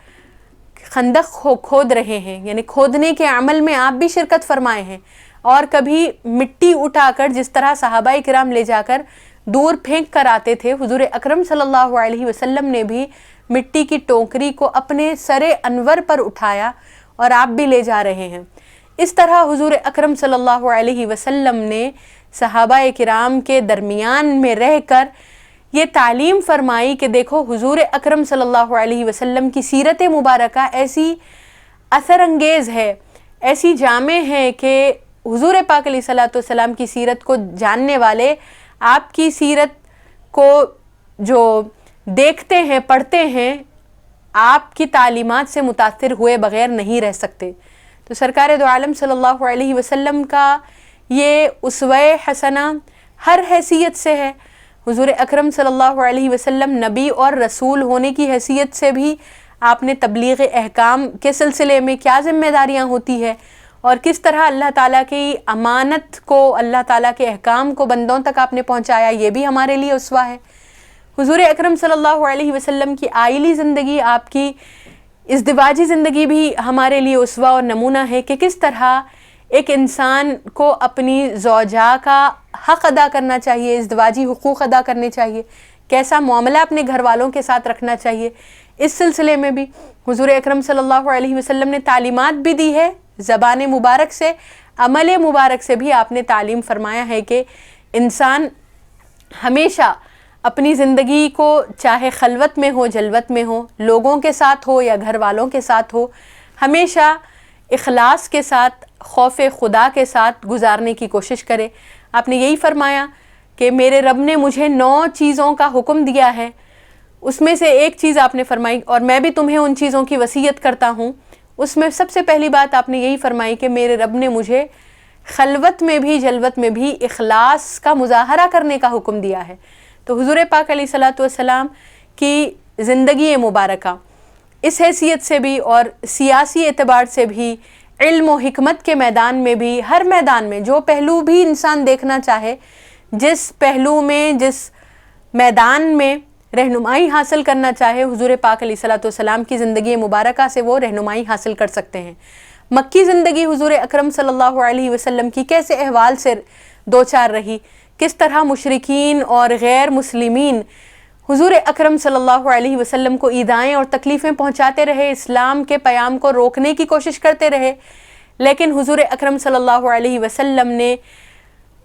خندق کھود رہے ہیں، یعنی کھودنے کے عمل میں آپ بھی شرکت فرمائے ہیں، اور کبھی مٹی اٹھا کر جس طرح صحابہ کرام لے جا کر دور پھینک کر آتے تھے، حضور اکرم صلی اللہ علیہ وسلم نے بھی مٹی کی ٹوکری کو اپنے سر انور پر اٹھایا اور آپ بھی لے جا رہے ہیں۔ اس طرح حضور اکرم صلی اللہ علیہ وسلم نے صحابہ کرام کے درمیان میں رہ کر یہ تعلیم فرمائی کہ دیکھو حضور اکرم صلی اللہ علیہ وسلم کی سیرت مبارکہ ایسی اثر انگیز ہے، ایسی جامع ہے کہ حضور پاک علیہ الصلوۃ والسلام کی سیرت کو جاننے والے آپ کی سیرت کو جو دیکھتے ہیں، پڑھتے ہیں، آپ کی تعلیمات سے متاثر ہوئے بغیر نہیں رہ سکتے۔ تو سرکار دو عالم صلی اللہ علیہ وسلم کا یہ اسوہ حسنہ ہر حیثیت سے ہے۔ حضور اکرم صلی اللہ علیہ وسلم نبی اور رسول ہونے کی حیثیت سے بھی آپ نے تبلیغ احکام کے سلسلے میں کیا ذمہ داریاں ہوتی ہے، اور کس طرح اللہ تعالیٰ کی امانت کو، اللہ تعالیٰ کے احکام کو بندوں تک آپ نے پہنچایا، یہ بھی ہمارے لیے اسوہ ہے۔ حضور اکرم صلی اللہ علیہ وسلم کی آئلی زندگی، آپ کی ازدواجی زندگی بھی ہمارے لیے اسوہ اور نمونہ ہے کہ کس طرح ایک انسان کو اپنی زوجہ کا حق ادا کرنا چاہیے، ازدواجی حقوق ادا کرنے چاہیے، کیسا معاملہ اپنے گھر والوں کے ساتھ رکھنا چاہیے، اس سلسلے میں بھی حضور اکرم صلی اللہ علیہ وسلم نے تعلیمات بھی دی ہے۔ زبان مبارک سے، عمل مبارک سے بھی آپ نے تعلیم فرمایا ہے کہ انسان ہمیشہ اپنی زندگی کو چاہے خلوت میں ہو، جلوت میں ہو، لوگوں کے ساتھ ہو یا گھر والوں کے ساتھ ہو، ہمیشہ اخلاص کے ساتھ، خوف خدا کے ساتھ گزارنے کی کوشش کرے۔ آپ نے یہی فرمایا کہ میرے رب نے مجھے 9 چیزوں کا حکم دیا ہے، اس میں سے ایک چیز آپ نے فرمائی اور میں بھی تمہیں ان چیزوں کی وصیت کرتا ہوں۔ اس میں سب سے پہلی بات آپ نے یہی فرمائی کہ میرے رب نے مجھے خلوت میں بھی جلوت میں بھی اخلاص کا مظاہرہ کرنے کا حکم دیا ہے۔ تو حضور پاک علیہ الصلوۃ والسلام کی زندگی مبارکہ اس حیثیت سے بھی اور سیاسی اعتبار سے بھی، علم و حکمت کے میدان میں بھی، ہر میدان میں جو پہلو بھی انسان دیکھنا چاہے، جس پہلو میں، جس میدان میں رہنمائی حاصل کرنا چاہے، حضور پاک علیہ الصلوۃ والسلام کی زندگی مبارکہ سے وہ رہنمائی حاصل کر سکتے ہیں۔ مکی زندگی حضور اکرم صلی اللہ علیہ وسلم کی کیسے احوال سے دوچار رہی، کس طرح مشرکین اور غیر مسلمین حضور اکرم صلی اللہ علیہ وسلم کو ایذائیں اور تکلیفیں پہنچاتے رہے، اسلام کے پیام کو روکنے کی کوشش کرتے رہے، لیکن حضور اکرم صلی اللہ علیہ وسلم نے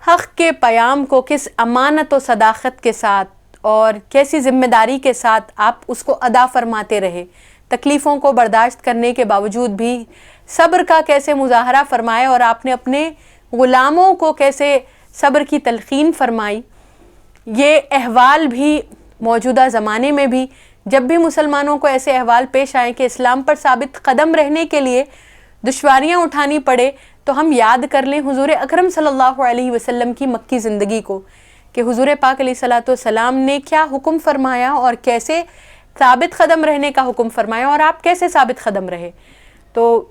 حق کے پیام کو کس امانت و صداقت کے ساتھ اور کیسی ذمہ داری کے ساتھ آپ اس کو ادا فرماتے رہے، تکلیفوں کو برداشت کرنے کے باوجود بھی صبر کا کیسے مظاہرہ فرمایا، اور آپ نے اپنے غلاموں کو کیسے صبر کی تلقین فرمائی۔ یہ احوال بھی موجودہ زمانے میں بھی جب بھی مسلمانوں کو ایسے احوال پیش آئیں کہ اسلام پر ثابت قدم رہنے کے لیے دشواریاں اٹھانی پڑے، تو ہم یاد کر لیں حضور اکرم صلی اللہ علیہ وسلم کی مکی زندگی کو کہ حضور پاک علیہ الصلوۃ والسلام نے کیا حکم فرمایا اور کیسے ثابت قدم رہنے کا حکم فرمایا، اور آپ کیسے ثابت قدم رہے۔ تو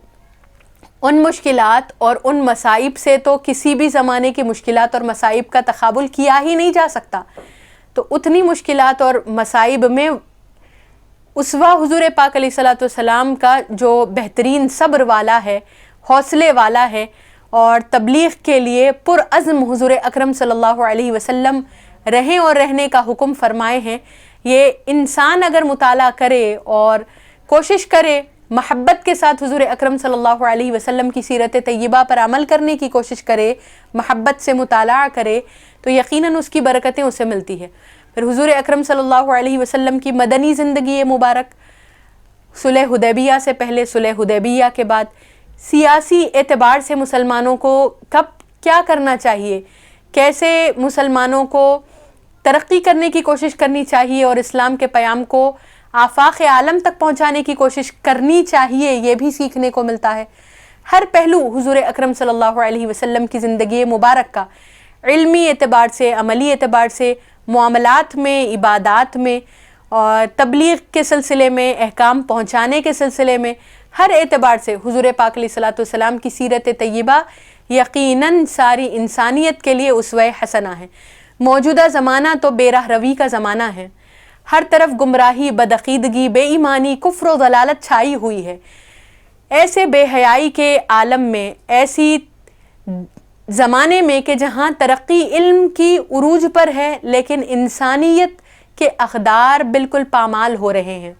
ان مشکلات اور ان مصائب سے تو کسی بھی زمانے کی مشکلات اور مصائب کا تقابل کیا ہی نہیں جا سکتا، تو اتنی مشکلات اور مصائب میں اسوہ حضور پاک علیہ الصلوۃ والسلام کا جو بہترین صبر والا ہے، حوصلے والا ہے اور تبلیغ کے لیے پرعزم حضور اکرم صلی اللہ علیہ وسلم رہیں اور رہنے کا حکم فرمائے ہیں، یہ انسان اگر مطالعہ کرے اور کوشش کرے محبت کے ساتھ حضور اکرم صلی اللہ علیہ وسلم کی سیرت طیبہ پر عمل کرنے کی کوشش کرے، محبت سے مطالعہ کرے، تو یقیناً اس کی برکتیں اسے ملتی ہے۔ پھر حضور اکرم صلی اللہ علیہ وسلم کی مدنی زندگی مبارک، صلح حدیبیہ سے پہلے، صلح حدیبیہ کے بعد، سیاسی اعتبار سے مسلمانوں کو کب کیا کرنا چاہیے، کیسے مسلمانوں کو ترقی کرنے کی کوشش کرنی چاہیے اور اسلام کے پیام کو آفاق عالم تک پہنچانے کی کوشش کرنی چاہیے، یہ بھی سیکھنے کو ملتا ہے۔ ہر پہلو حضور اکرم صلی اللہ علیہ وسلم کی زندگی مبارک کا علمی اعتبار سے، عملی اعتبار سے، معاملات میں، عبادات میں اور تبلیغ کے سلسلے میں، احکام پہنچانے کے سلسلے میں، ہر اعتبار سے حضور پاک علیہ الصلوۃ والسلام کی سیرت طیبہ یقیناً ساری انسانیت کے لیے اسوہ حسنہ ہے۔ موجودہ زمانہ تو بے راہ روی کا زمانہ ہے، ہر طرف گمراہی، بدعقیدگی، بے ایمانی، کفر و ضلالت چھائی ہوئی ہے۔ ایسے بے حیائی کے عالم میں، ایسی زمانے میں کہ جہاں ترقی علم کی عروج پر ہے لیکن انسانیت کے اقدار بالکل پامال ہو رہے ہیں،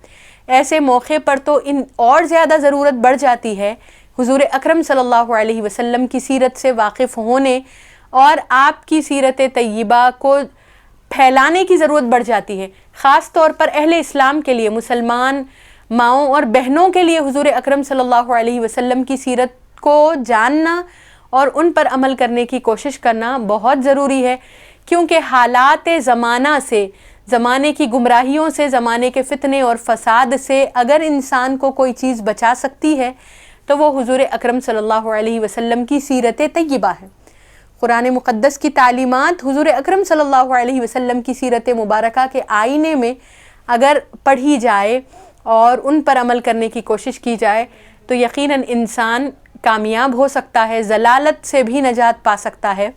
ایسے موقع پر تو ان اور زیادہ ضرورت بڑھ جاتی ہے حضور اکرم صلی اللہ علیہ وسلم کی سیرت سے واقف ہونے اور آپ کی سیرت طیبہ کو پھیلانے کی ضرورت بڑھ جاتی ہے۔ خاص طور پر اہل اسلام کے لیے، مسلمان ماؤں اور بہنوں کے لیے حضور اکرم صلی اللہ علیہ وسلم کی سیرت کو جاننا اور ان پر عمل کرنے کی کوشش کرنا بہت ضروری ہے، کیونکہ حالات زمانہ سے، زمانے کی گمراہیوں سے، زمانے کے فتنے اور فساد سے اگر انسان کو کوئی چیز بچا سکتی ہے تو وہ حضور اکرم صلی اللہ علیہ وسلم کی سیرت طیبہ ہے۔ قرآن مقدس کی تعلیمات حضور اکرم صلی اللہ علیہ وسلم کی سیرت مبارکہ کے آئینے میں اگر پڑھی جائے اور ان پر عمل کرنے کی کوشش کی جائے تو یقیناً انسان کامیاب ہو سکتا ہے، ضلالت سے بھی نجات پا سکتا ہے،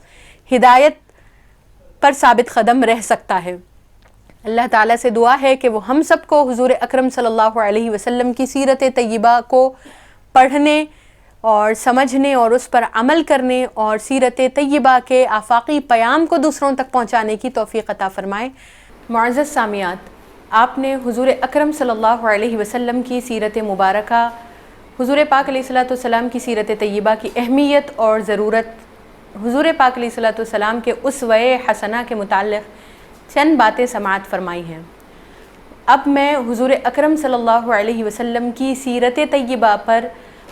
ہدایت پر ثابت قدم رہ سکتا ہے۔ اللہ تعالیٰ سے دعا ہے کہ وہ ہم سب کو حضور اکرم صلی اللہ علیہ وسلم کی سیرت طیبہ کو پڑھنے اور سمجھنے اور اس پر عمل کرنے اور سیرت طیبہ کے آفاقی پیام کو دوسروں تک پہنچانے کی توفیق عطا فرمائے۔ معزز سامعات، آپ نے حضور اکرم صلی اللہ علیہ وسلم کی سیرت مبارکہ، حضور پاک علیہ الصلوۃ والسلام کی سیرت طیبہ کی اہمیت اور ضرورت، حضور پاک علیہ الصلوۃ والسلام کے اسوہ حسنہ کے متعلق چند باتیں سماعت فرمائی ہیں۔ اب میں حضور اکرم صلی اللہ علیہ وسلم کی سیرت طیبہ پر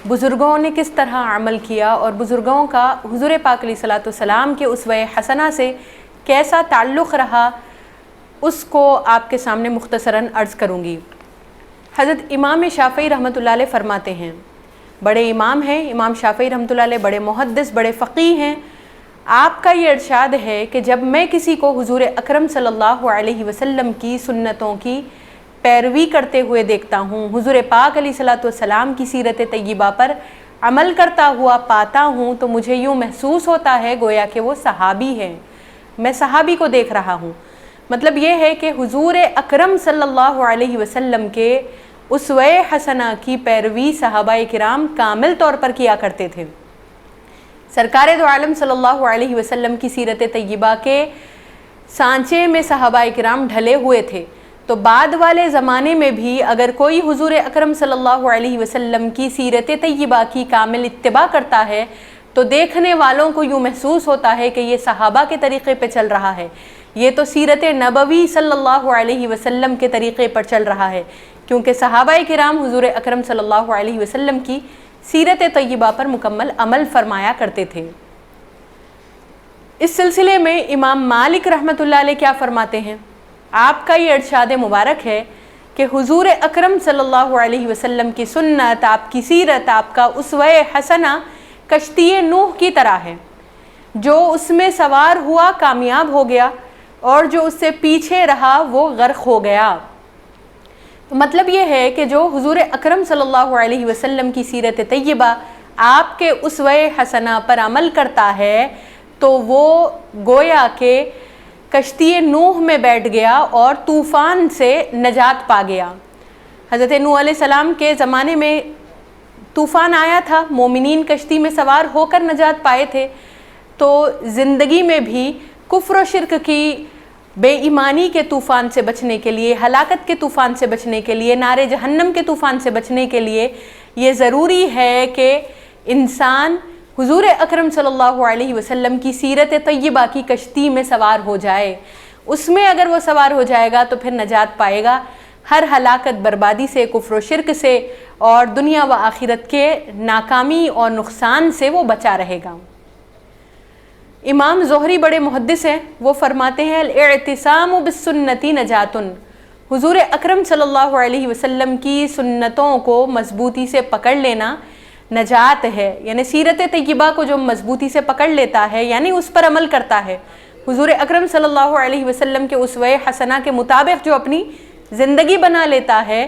بزرگوں نے کس طرح عمل کیا اور بزرگوں کا حضور پاک علیہ الصلوۃ والسلام کے اسوہ حسنہ سے کیسا تعلق رہا، اس کو آپ کے سامنے مختصراً عرض کروں گی۔ حضرت امام شافعی رحمۃ اللہ علیہ فرماتے ہیں، بڑے امام ہیں امام شافعی رحمۃ اللہ علیہ، بڑے محدث، بڑے فقیہ ہیں۔ آپ کا یہ ارشاد ہے کہ جب میں کسی کو حضور اکرم صلی اللہ علیہ وسلم کی سنتوں کی پیروی کرتے ہوئے دیکھتا ہوں، حضور پاک علیہ الصلوۃ والسلام کی سیرت طیبہ پر عمل کرتا ہوا پاتا ہوں تو مجھے یوں محسوس ہوتا ہے گویا کہ وہ صحابی ہے، میں صحابی کو دیکھ رہا ہوں۔ مطلب یہ ہے کہ حضور اکرم صلی اللہ علیہ وسلم کے اسوہ حسنہ کی پیروی صحابہ کرام کامل طور پر کیا کرتے تھے۔ سرکار دو عالم صلی اللہ علیہ وسلم کی سیرت طیبہ کے سانچے میں صحابہ کرام ڈھلے ہوئے تھے، تو بعد والے زمانے میں بھی اگر کوئی حضور اکرم صلی اللہ علیہ وسلم کی سیرت طیبہ کی کامل اتباع کرتا ہے تو دیکھنے والوں کو یوں محسوس ہوتا ہے کہ یہ صحابہ کے طریقے پہ چل رہا ہے، یہ تو سیرت نبوی صلی اللہ علیہ وسلم کے طریقے پر چل رہا ہے، کیونکہ صحابہ کرام حضور اکرم صلی اللہ علیہ وسلم کی سیرت طیبہ پر مکمل عمل فرمایا کرتے تھے۔ اس سلسلے میں امام مالک رحمۃ اللہ علیہ کیا فرماتے ہیں؟ آپ کا یہ ارشاد مبارک ہے کہ حضور اکرم صلی اللہ علیہ وسلم کی سنت، آپ کی سیرت، آپ کا اسوہ حسنہ کشتی نوح کی طرح ہے، جو اس میں سوار ہوا کامیاب ہو گیا اور جو اس سے پیچھے رہا وہ غرق ہو گیا۔ تو مطلب یہ ہے کہ جو حضور اکرم صلی اللہ علیہ وسلم کی سیرت طیبہ، آپ کے اسوہ حسنہ پر عمل کرتا ہے تو وہ گویا کہ کشتی نوح میں بیٹھ گیا اور طوفان سے نجات پا گیا۔ حضرت نوح علیہ السلام کے زمانے میں طوفان آیا تھا، مومنین کشتی میں سوار ہو کر نجات پائے تھے، تو زندگی میں بھی کفر و شرک کی، بے ایمانی کے طوفان سے بچنے کے لیے، ہلاکت کے طوفان سے بچنے کے لیے، نار جہنم کے طوفان سے بچنے کے لیے یہ ضروری ہے کہ انسان حضور اکرم صلی اللہ علیہ وسلم کی سیرت طیبہ کی کشتی میں سوار ہو جائے۔ اس میں اگر وہ سوار ہو جائے گا تو پھر نجات پائے گا، ہر ہلاکت، بربادی سے، کفر و شرک سے اور دنیا و آخرت کے ناکامی اور نقصان سے وہ بچا رہے گا۔ امام زہری بڑے محدث ہیں، وہ فرماتے ہیں الاعتصام بالسنتی نجاتن، حضور اکرم صلی اللہ علیہ وسلم کی سنتوں کو مضبوطی سے پکڑ لینا نجات ہے، یعنی سیرت طیبہ کو جو مضبوطی سے پکڑ لیتا ہے یعنی اس پر عمل کرتا ہے، حضور اکرم صلی اللہ علیہ وسلم کے اسوہ حسنہ کے مطابق جو اپنی زندگی بنا لیتا ہے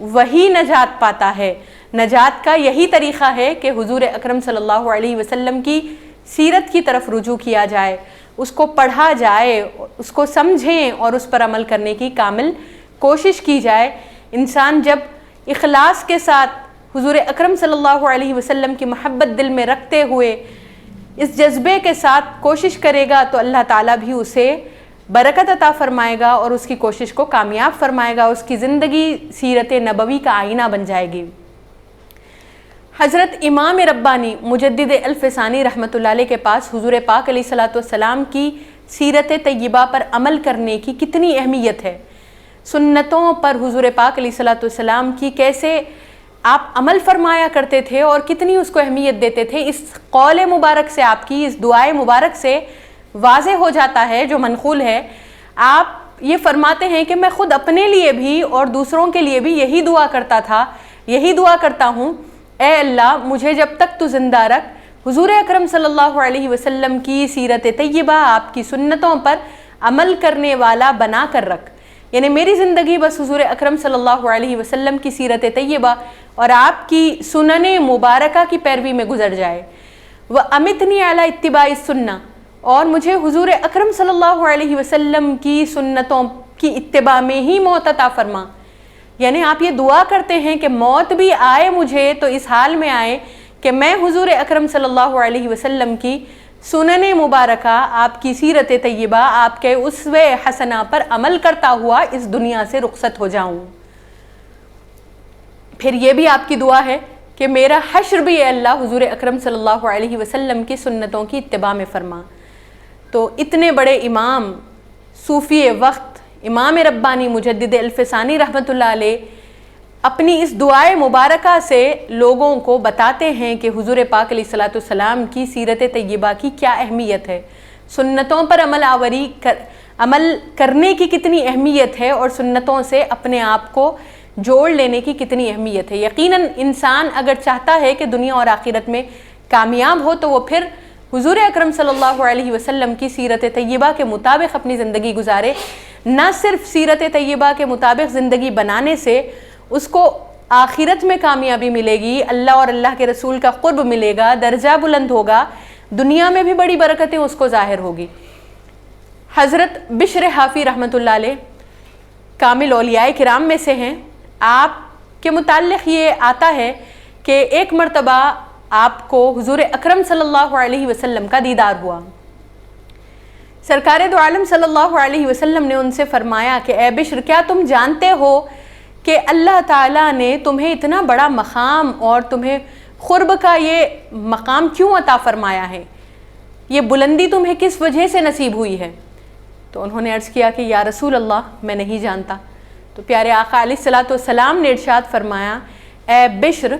وہی نجات پاتا ہے۔ نجات کا یہی طریقہ ہے کہ حضور اکرم صلی اللہ علیہ وسلم کی سیرت کی طرف رجوع کیا جائے، اس کو پڑھا جائے، اس کو سمجھیں اور اس پر عمل کرنے کی کامل کوشش کی جائے۔ انسان جب اخلاص کے ساتھ حضور اکرم صلی اللہ علیہ وسلم کی محبت دل میں رکھتے ہوئے اس جذبے کے ساتھ کوشش کرے گا تو اللہ تعالیٰ بھی اسے برکت عطا فرمائے گا اور اس کی کوشش کو کامیاب فرمائے گا، اس کی زندگی سیرت نبوی کا آئینہ بن جائے گی۔ حضرت امام ربانی مجدد الفسانی رحمۃ اللہ علیہ کے پاس حضور پاک علیہ الصلوۃ والسلام کی سیرت طیبہ پر عمل کرنے کی کتنی اہمیت ہے، سنتوں پر حضور پاک علیہ الصلوۃ والسلام کی کیسے آپ عمل فرمایا کرتے تھے اور کتنی اس کو اہمیت دیتے تھے، اس قول مبارک سے، آپ کی اس دعائے مبارک سے واضح ہو جاتا ہے جو منقول ہے۔ آپ یہ فرماتے ہیں کہ میں خود اپنے لیے بھی اور دوسروں کے لیے بھی یہی دعا کرتا تھا، یہی دعا کرتا ہوں، اے اللہ مجھے جب تک تو زندہ رکھ حضور اکرم صلی اللہ علیہ وسلم کی سیرت طیبہ، آپ کی سنتوں پر عمل کرنے والا بنا کر رکھ، یعنی میری زندگی بس حضور اکرم صلی اللہ علیہ وسلم کی سیرت طیبہ اور آپ کی سنن مبارکہ کی پیروی میں گزر جائے۔ وَأَمِتْنِي عَلَىٰ اتِّبَاعِ السُّنَّةِ، اور مجھے حضور اکرم صلی اللہ علیہ وسلم کی سنتوں کی اتباع میں ہی موت عطا فرما، یعنی آپ یہ دعا کرتے ہیں کہ موت بھی آئے مجھے تو اس حال میں آئے کہ میں حضور اکرم صلی اللہ علیہ وسلم کی سنن مبارکہ، آپ کی سیرت طیبہ، آپ کے اسوہ حسنہ پر عمل کرتا ہوا اس دنیا سے رخصت ہو جاؤں۔ پھر یہ بھی آپ کی دعا ہے کہ میرا حشر بھی اے اللہ حضور اکرم صلی اللہ علیہ وسلم کی سنتوں کی اتباع میں فرما۔ تو اتنے بڑے امام، صوفی وقت، امام ربانی مجدد الفسانی رحمۃ اللہ علیہ اپنی اس دعائے مبارکہ سے لوگوں کو بتاتے ہیں کہ حضور پاک علیہ الصلوۃ والسلام کی سیرت طیبہ کی کیا اہمیت ہے، سنتوں پر عمل کرنے کی کتنی اہمیت ہے اور سنتوں سے اپنے آپ کو جوڑ لینے کی کتنی اہمیت ہے۔ یقیناً انسان اگر چاہتا ہے کہ دنیا اور آخرت میں کامیاب ہو تو وہ پھر حضور اکرم صلی اللہ علیہ وسلم کی سیرت طیبہ کے مطابق اپنی زندگی گزارے۔ نہ صرف سیرت طیبہ کے مطابق زندگی بنانے سے اس کو آخرت میں کامیابی ملے گی، اللہ اور اللہ کے رسول کا قرب ملے گا، درجہ بلند ہوگا، دنیا میں بھی بڑی برکتیں اس کو ظاہر ہوگی۔ حضرت بشر حافی رحمۃ اللہ علیہ کامل اولیاء کرام میں سے ہیں، آپ کے متعلق یہ آتا ہے کہ ایک مرتبہ آپ کو حضور اکرم صلی اللہ علیہ وسلم کا دیدار ہوا۔ سرکار دو عالم صلی اللہ علیہ وسلم نے ان سے فرمایا کہ اے بشر، کیا تم جانتے ہو کہ اللہ تعالیٰ نے تمہیں اتنا بڑا مقام اور تمہیں قرب کا یہ مقام کیوں عطا فرمایا ہے، یہ بلندی تمہیں کس وجہ سے نصیب ہوئی ہے؟ تو انہوں نے عرض کیا کہ یا رسول اللہ میں نہیں جانتا۔ تو پیارے آقا علیہ الصلوۃ والسلام نے ارشاد فرمایا، اے بشر،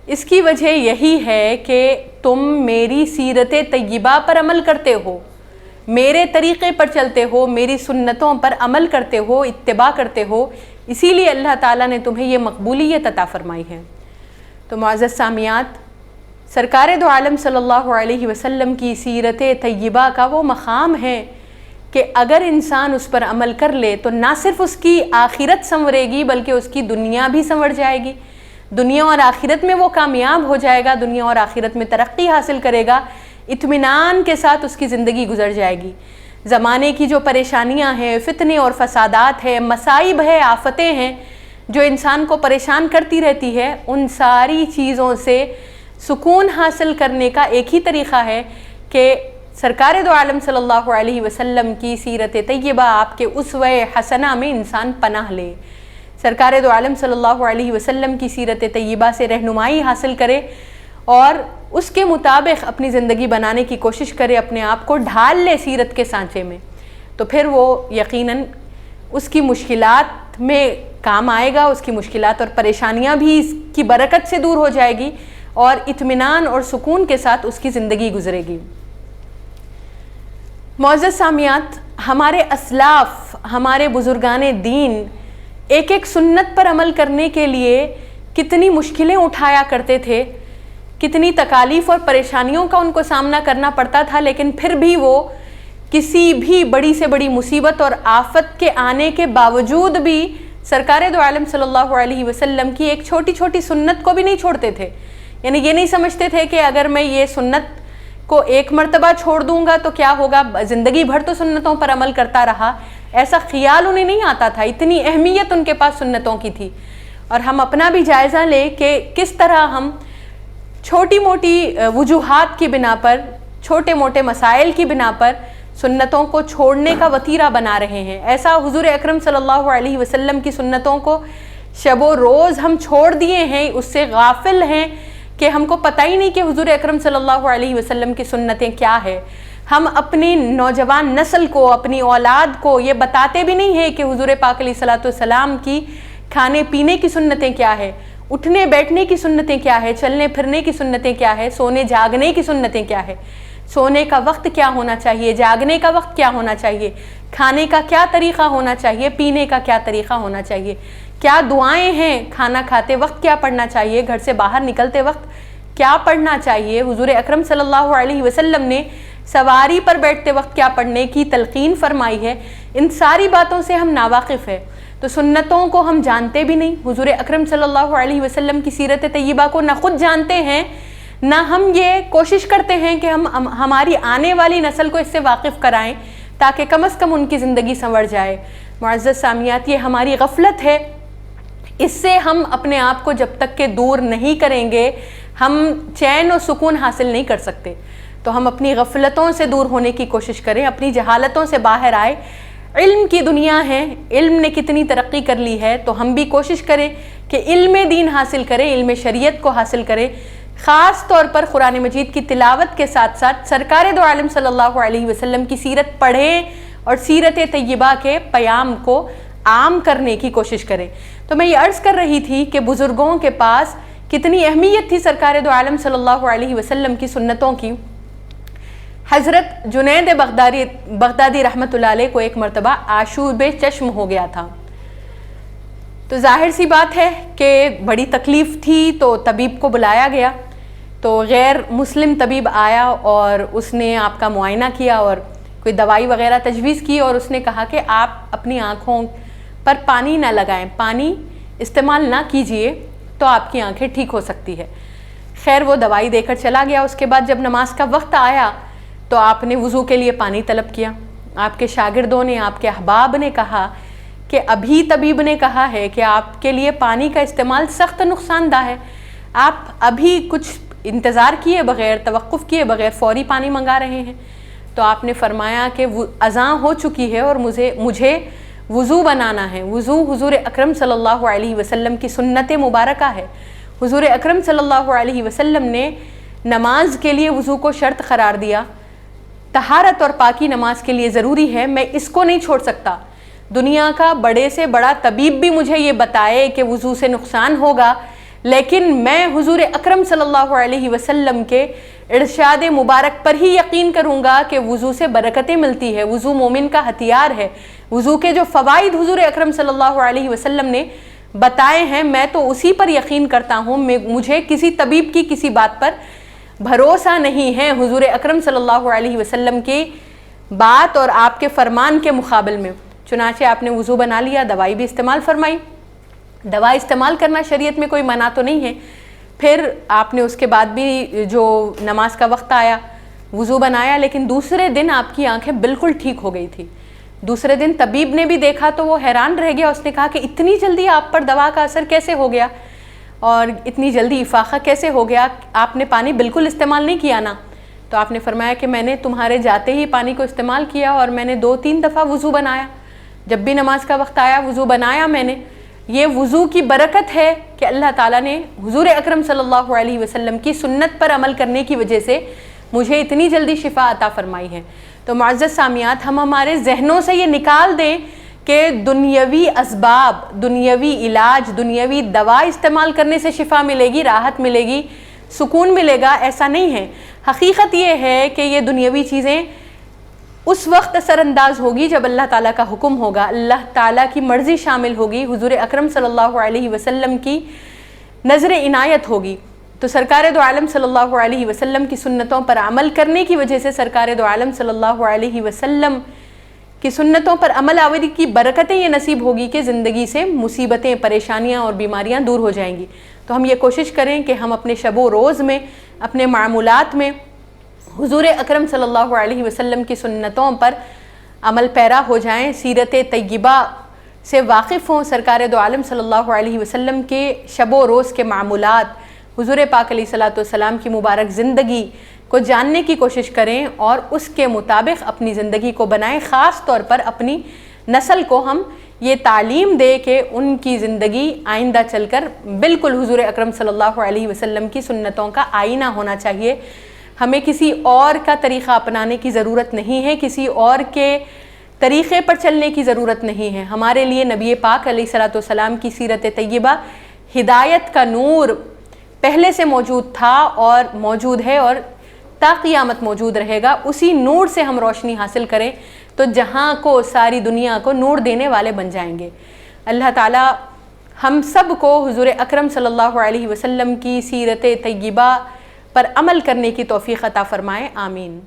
اس کی وجہ یہی ہے کہ تم میری سیرت طیبہ پر عمل کرتے ہو، میرے طریقے پر چلتے ہو، میری سنتوں پر عمل کرتے ہو، اتباع کرتے ہو، اسی لیے اللہ تعالیٰ نے تمہیں یہ مقبولیت عطا فرمائی ہے۔ تو معزز سامعات، سرکار دو عالم صلی اللہ علیہ وسلم کی سیرت طیبہ کا وہ مقام ہے کہ اگر انسان اس پر عمل کر لے تو نہ صرف اس کی آخرت سنورے گی بلکہ اس کی دنیا بھی سنور جائے گی، دنیا اور آخرت میں وہ کامیاب ہو جائے گا، دنیا اور آخرت میں ترقی حاصل کرے گا، اطمینان کے ساتھ اس کی زندگی گزر جائے گی۔ زمانے کی جو پریشانیاں ہیں، فتنے اور فسادات ہیں، مصائب ہے، آفتیں ہیں جو انسان کو پریشان کرتی رہتی ہے، ان ساری چیزوں سے سکون حاصل کرنے کا ایک ہی طریقہ ہے کہ سرکار دو عالم صلی اللہ علیہ وسلم کی سیرت طیبہ، آپ کے اسوہ حسنہ میں انسان پناہ لے، سرکار دو عالم صلی اللہ علیہ وسلم کی سیرت طیبہ سے رہنمائی حاصل کرے اور اس کے مطابق اپنی زندگی بنانے کی کوشش کرے، اپنے آپ کو ڈھال لے سیرت کے سانچے میں، تو پھر وہ یقیناً اس کی مشکلات میں کام آئے گا، اس کی مشکلات اور پریشانیاں بھی اس کی برکت سے دور ہو جائے گی اور اطمینان اور سکون کے ساتھ اس کی زندگی گزرے گی۔ معزز سامعات، ہمارے اسلاف، ہمارے بزرگان دین ایک ایک سنت پر عمل کرنے کے لیے کتنی مشکلیں اٹھایا کرتے تھے، کتنی تکالیف اور پریشانیوں کا ان کو سامنا کرنا پڑتا تھا، لیکن پھر بھی وہ کسی بھی بڑی سے بڑی مصیبت اور آفت کے آنے کے باوجود بھی سرکار دو عالم صلی اللہ علیہ وسلم کی ایک چھوٹی چھوٹی سنت کو بھی نہیں چھوڑتے تھے. یعنی یہ نہیں سمجھتے تھے کہ اگر میں یہ سنت کو ایک مرتبہ چھوڑ دوں گا تو کیا ہوگا، زندگی بھر تو سنتوں پر عمل کرتا رہا، ایسا خیال انہیں نہیں آتا تھا. اتنی اہمیت ان کے پاس سنتوں کی تھی. اور ہم اپنا بھی جائزہ لیں کہ کس طرح ہم چھوٹی موٹی وجوہات کی بنا پر، چھوٹے موٹے مسائل کی بنا پر سنتوں کو چھوڑنے کا وتیرہ بنا رہے ہیں. ایسا حضور اکرم صلی اللہ علیہ وسلم کی سنتوں کو شب و روز ہم چھوڑ دیے ہیں، اس سے غافل ہیں کہ ہم کو پتہ ہی نہیں کہ حضور اکرم صلی اللہ علیہ وسلم کی سنتیں کیا ہے. ہم اپنی نوجوان نسل کو، اپنی اولاد کو یہ بتاتے بھی نہیں ہیں کہ حضور پاک علیہ الصلوۃ والسلام کی کھانے پینے کی سنتیں کیا ہے، اٹھنے بیٹھنے کی سنتیں کیا ہے، چلنے پھرنے کی سنتیں کیا ہے، سونے جاگنے کی سنتیں کیا ہے، سونے کا وقت کیا ہونا چاہیے، جاگنے کا وقت کیا ہونا چاہیے، کھانے کا کیا طریقہ ہونا چاہیے، پینے کا کیا طریقہ ہونا چاہیے، کیا دعائیں ہیں، کھانا کھاتے وقت کیا پڑھنا چاہیے، گھر سے باہر نکلتے وقت کیا پڑھنا چاہیے. حضور اکرم صلی اللہ علیہ وسلم نے سواری پر بیٹھتے وقت کیا پڑھنے کی تلقین فرمائی ہے. ان ساری باتوں سے ہم ناواقف ہیں. تو سنتوں کو ہم جانتے بھی نہیں، حضور اکرم صلی اللہ علیہ وسلم کی سیرت طیبہ کو نہ خود جانتے ہیں، نہ ہم یہ کوشش کرتے ہیں کہ ہم ہماری آنے والی نسل کو اس سے واقف کرائیں تاکہ کم از کم ان کی زندگی سنور جائے. معزز سامعات، یہ ہماری غفلت ہے. اس سے ہم اپنے آپ کو جب تک کہ دور نہیں کریں گے ہم چین و سکون حاصل نہیں کر سکتے. تو ہم اپنی غفلتوں سے دور ہونے کی کوشش کریں، اپنی جہالتوں سے باہر آئے. علم کی دنیا ہے، علم نے کتنی ترقی کر لی ہے، تو ہم بھی کوشش کریں کہ علم دین حاصل کریں، علم شریعت کو حاصل کریں. خاص طور پر قرآن مجید کی تلاوت کے ساتھ ساتھ سرکار دو عالم صلی اللہ علیہ وسلم کی سیرت پڑھیں اور سیرت طیبہ کے پیام کو عام کرنے کی کوشش کریں. تو میں یہ عرض کر رہی تھی کہ بزرگوں کے پاس کتنی اہمیت تھی سرکار دو عالم صلی اللہ علیہ وسلم کی سنتوں کی. حضرت جنید بغدادی رحمۃ اللہ علیہ کو ایک مرتبہ آشوب چشم ہو گیا تھا. تو ظاہر سی بات ہے کہ بڑی تکلیف تھی، تو طبیب کو بلایا گیا. تو غیر مسلم طبیب آیا اور اس نے آپ کا معائنہ کیا اور کوئی دوائی وغیرہ تجویز کی، اور اس نے کہا کہ آپ اپنی آنکھوں پر پانی نہ لگائیں، پانی استعمال نہ کیجئے تو آپ کی آنکھیں ٹھیک ہو سکتی ہے. خیر وہ دوائی دے کر چلا گیا. اس کے بعد جب نماز کا وقت آیا تو آپ نے وضو کے لیے پانی طلب کیا. آپ کے شاگردوں نے، آپ کے احباب نے کہا کہ ابھی طبیب نے کہا ہے کہ آپ کے لیے پانی کا استعمال سخت نقصان دہ ہے، آپ ابھی کچھ انتظار کیے بغیر، توقف کیے بغیر فوری پانی منگا رہے ہیں. تو آپ نے فرمایا کہ اذاں ہو چکی ہے اور مجھے وضو بنانا ہے. وضو حضور اکرم صلی اللہ علیہ وسلم کی سنت مبارکہ ہے. حضور اکرم صلی اللہ علیہ وسلم نے نماز کے لیے وضو کو شرط قرار دیا. طہارت اور پاکی نماز کے لیے ضروری ہے، میں اس کو نہیں چھوڑ سکتا. دنیا کا بڑے سے بڑا طبیب بھی مجھے یہ بتائے کہ وضو سے نقصان ہوگا، لیکن میں حضور اکرم صلی اللہ علیہ وسلم کے ارشاد مبارک پر ہی یقین کروں گا کہ وضو سے برکتیں ملتی ہے، وضو مومن کا ہتھیار ہے. وضو کے جو فوائد حضور اکرم صلی اللہ علیہ وسلم نے بتائے ہیں میں تو اسی پر یقین کرتا ہوں. مجھے کسی طبیب کی کسی بات پر بھروسہ نہیں ہے حضور اکرم صلی اللہ علیہ وسلم کی بات اور آپ کے فرمان کے مقابل میں. چنانچہ آپ نے وضو بنا لیا، دوائی بھی استعمال فرمائی. دوا استعمال کرنا شریعت میں کوئی منع تو نہیں ہے. پھر آپ نے اس کے بعد بھی جو نماز کا وقت آیا وضو بنایا، لیکن دوسرے دن آپ کی آنکھیں بالکل ٹھیک ہو گئی تھی. دوسرے دن طبیب نے بھی دیکھا تو وہ حیران رہ گیا. اس نے کہا کہ اتنی جلدی آپ پر دوا کا اثر کیسے ہو گیا اور اتنی جلدی افاقہ کیسے ہو گیا، آپ نے پانی بالکل استعمال نہیں کیا نا؟ تو آپ نے فرمایا کہ میں نے تمہارے جاتے ہی پانی کو استعمال کیا اور میں نے 2-3 دفعہ وضو بنایا. جب بھی نماز کا وقت آیا وضو بنایا میں نے. یہ وضو کی برکت ہے کہ اللہ تعالیٰ نے حضور اکرم صلی اللہ علیہ وسلم کی سنت پر عمل کرنے کی وجہ سے مجھے اتنی جلدی شفا عطا فرمائی ہے. تو معزز سامعات، ہم ہمارے ذہنوں سے یہ نکال دیں کہ دنیاوی اسباب، دنیاوی علاج، دنیاوی دوا استعمال کرنے سے شفا ملے گی، راحت ملے گی، سکون ملے گا. ایسا نہیں ہے. حقیقت یہ ہے کہ یہ دنیاوی چیزیں اس وقت اثر انداز ہوگی جب اللہ تعالیٰ کا حکم ہوگا، اللہ تعالیٰ کی مرضی شامل ہوگی، حضور اکرم صلی اللہ علیہ وسلم کی نظر عنایت ہوگی۔ تو سرکار دو عالم صلی اللہ علیہ وسلم کی سنتوں پر عمل کرنے کی وجہ سے سرکار دو عالم صلی اللہ علیہ وسلم کی سنتوں پر عمل آوری کی برکتیں یہ نصیب ہوگی کہ زندگی سے مصیبتیں، پریشانیاں اور بیماریاں دور ہو جائیں گی۔ تو ہم یہ کوشش کریں کہ ہم اپنے شب و روز میں، اپنے معمولات میں حضور اکرم صلی اللہ علیہ وسلم کی سنتوں پر عمل پیرا ہو جائیں، سیرت طیبہ سے واقف ہوں، سرکار دو عالم صلی اللہ علیہ وسلم کے شب و روز کے معمولات، حضور پاک علیہ الصلوۃ والسلام کی مبارک زندگی کو جاننے کی کوشش کریں اور اس کے مطابق اپنی زندگی کو بنائیں۔ خاص طور پر اپنی نسل کو ہم یہ تعلیم دے کہ ان کی زندگی آئندہ چل کر بالکل حضور اکرم صلی اللہ علیہ وسلم کی سنتوں کا آئینہ ہونا چاہیے۔ ہمیں کسی اور کا طریقہ اپنانے کی ضرورت نہیں ہے، کسی اور کے طریقے پر چلنے کی ضرورت نہیں ہے۔ ہمارے لیے نبی پاک علیہ الصلوۃ والسلام کی سیرت طیبہ ہدایت کا نور پہلے سے موجود تھا اور موجود ہے اور تا قیامت موجود رہے گا۔ اسی نور سے ہم روشنی حاصل کریں تو جہاں کو، ساری دنیا کو نور دینے والے بن جائیں گے۔ اللہ تعالیٰ ہم سب کو حضور اکرم صلی اللہ علیہ وسلم کی سیرت طیبہ پر عمل کرنے کی توفیق عطا فرمائے، آمین۔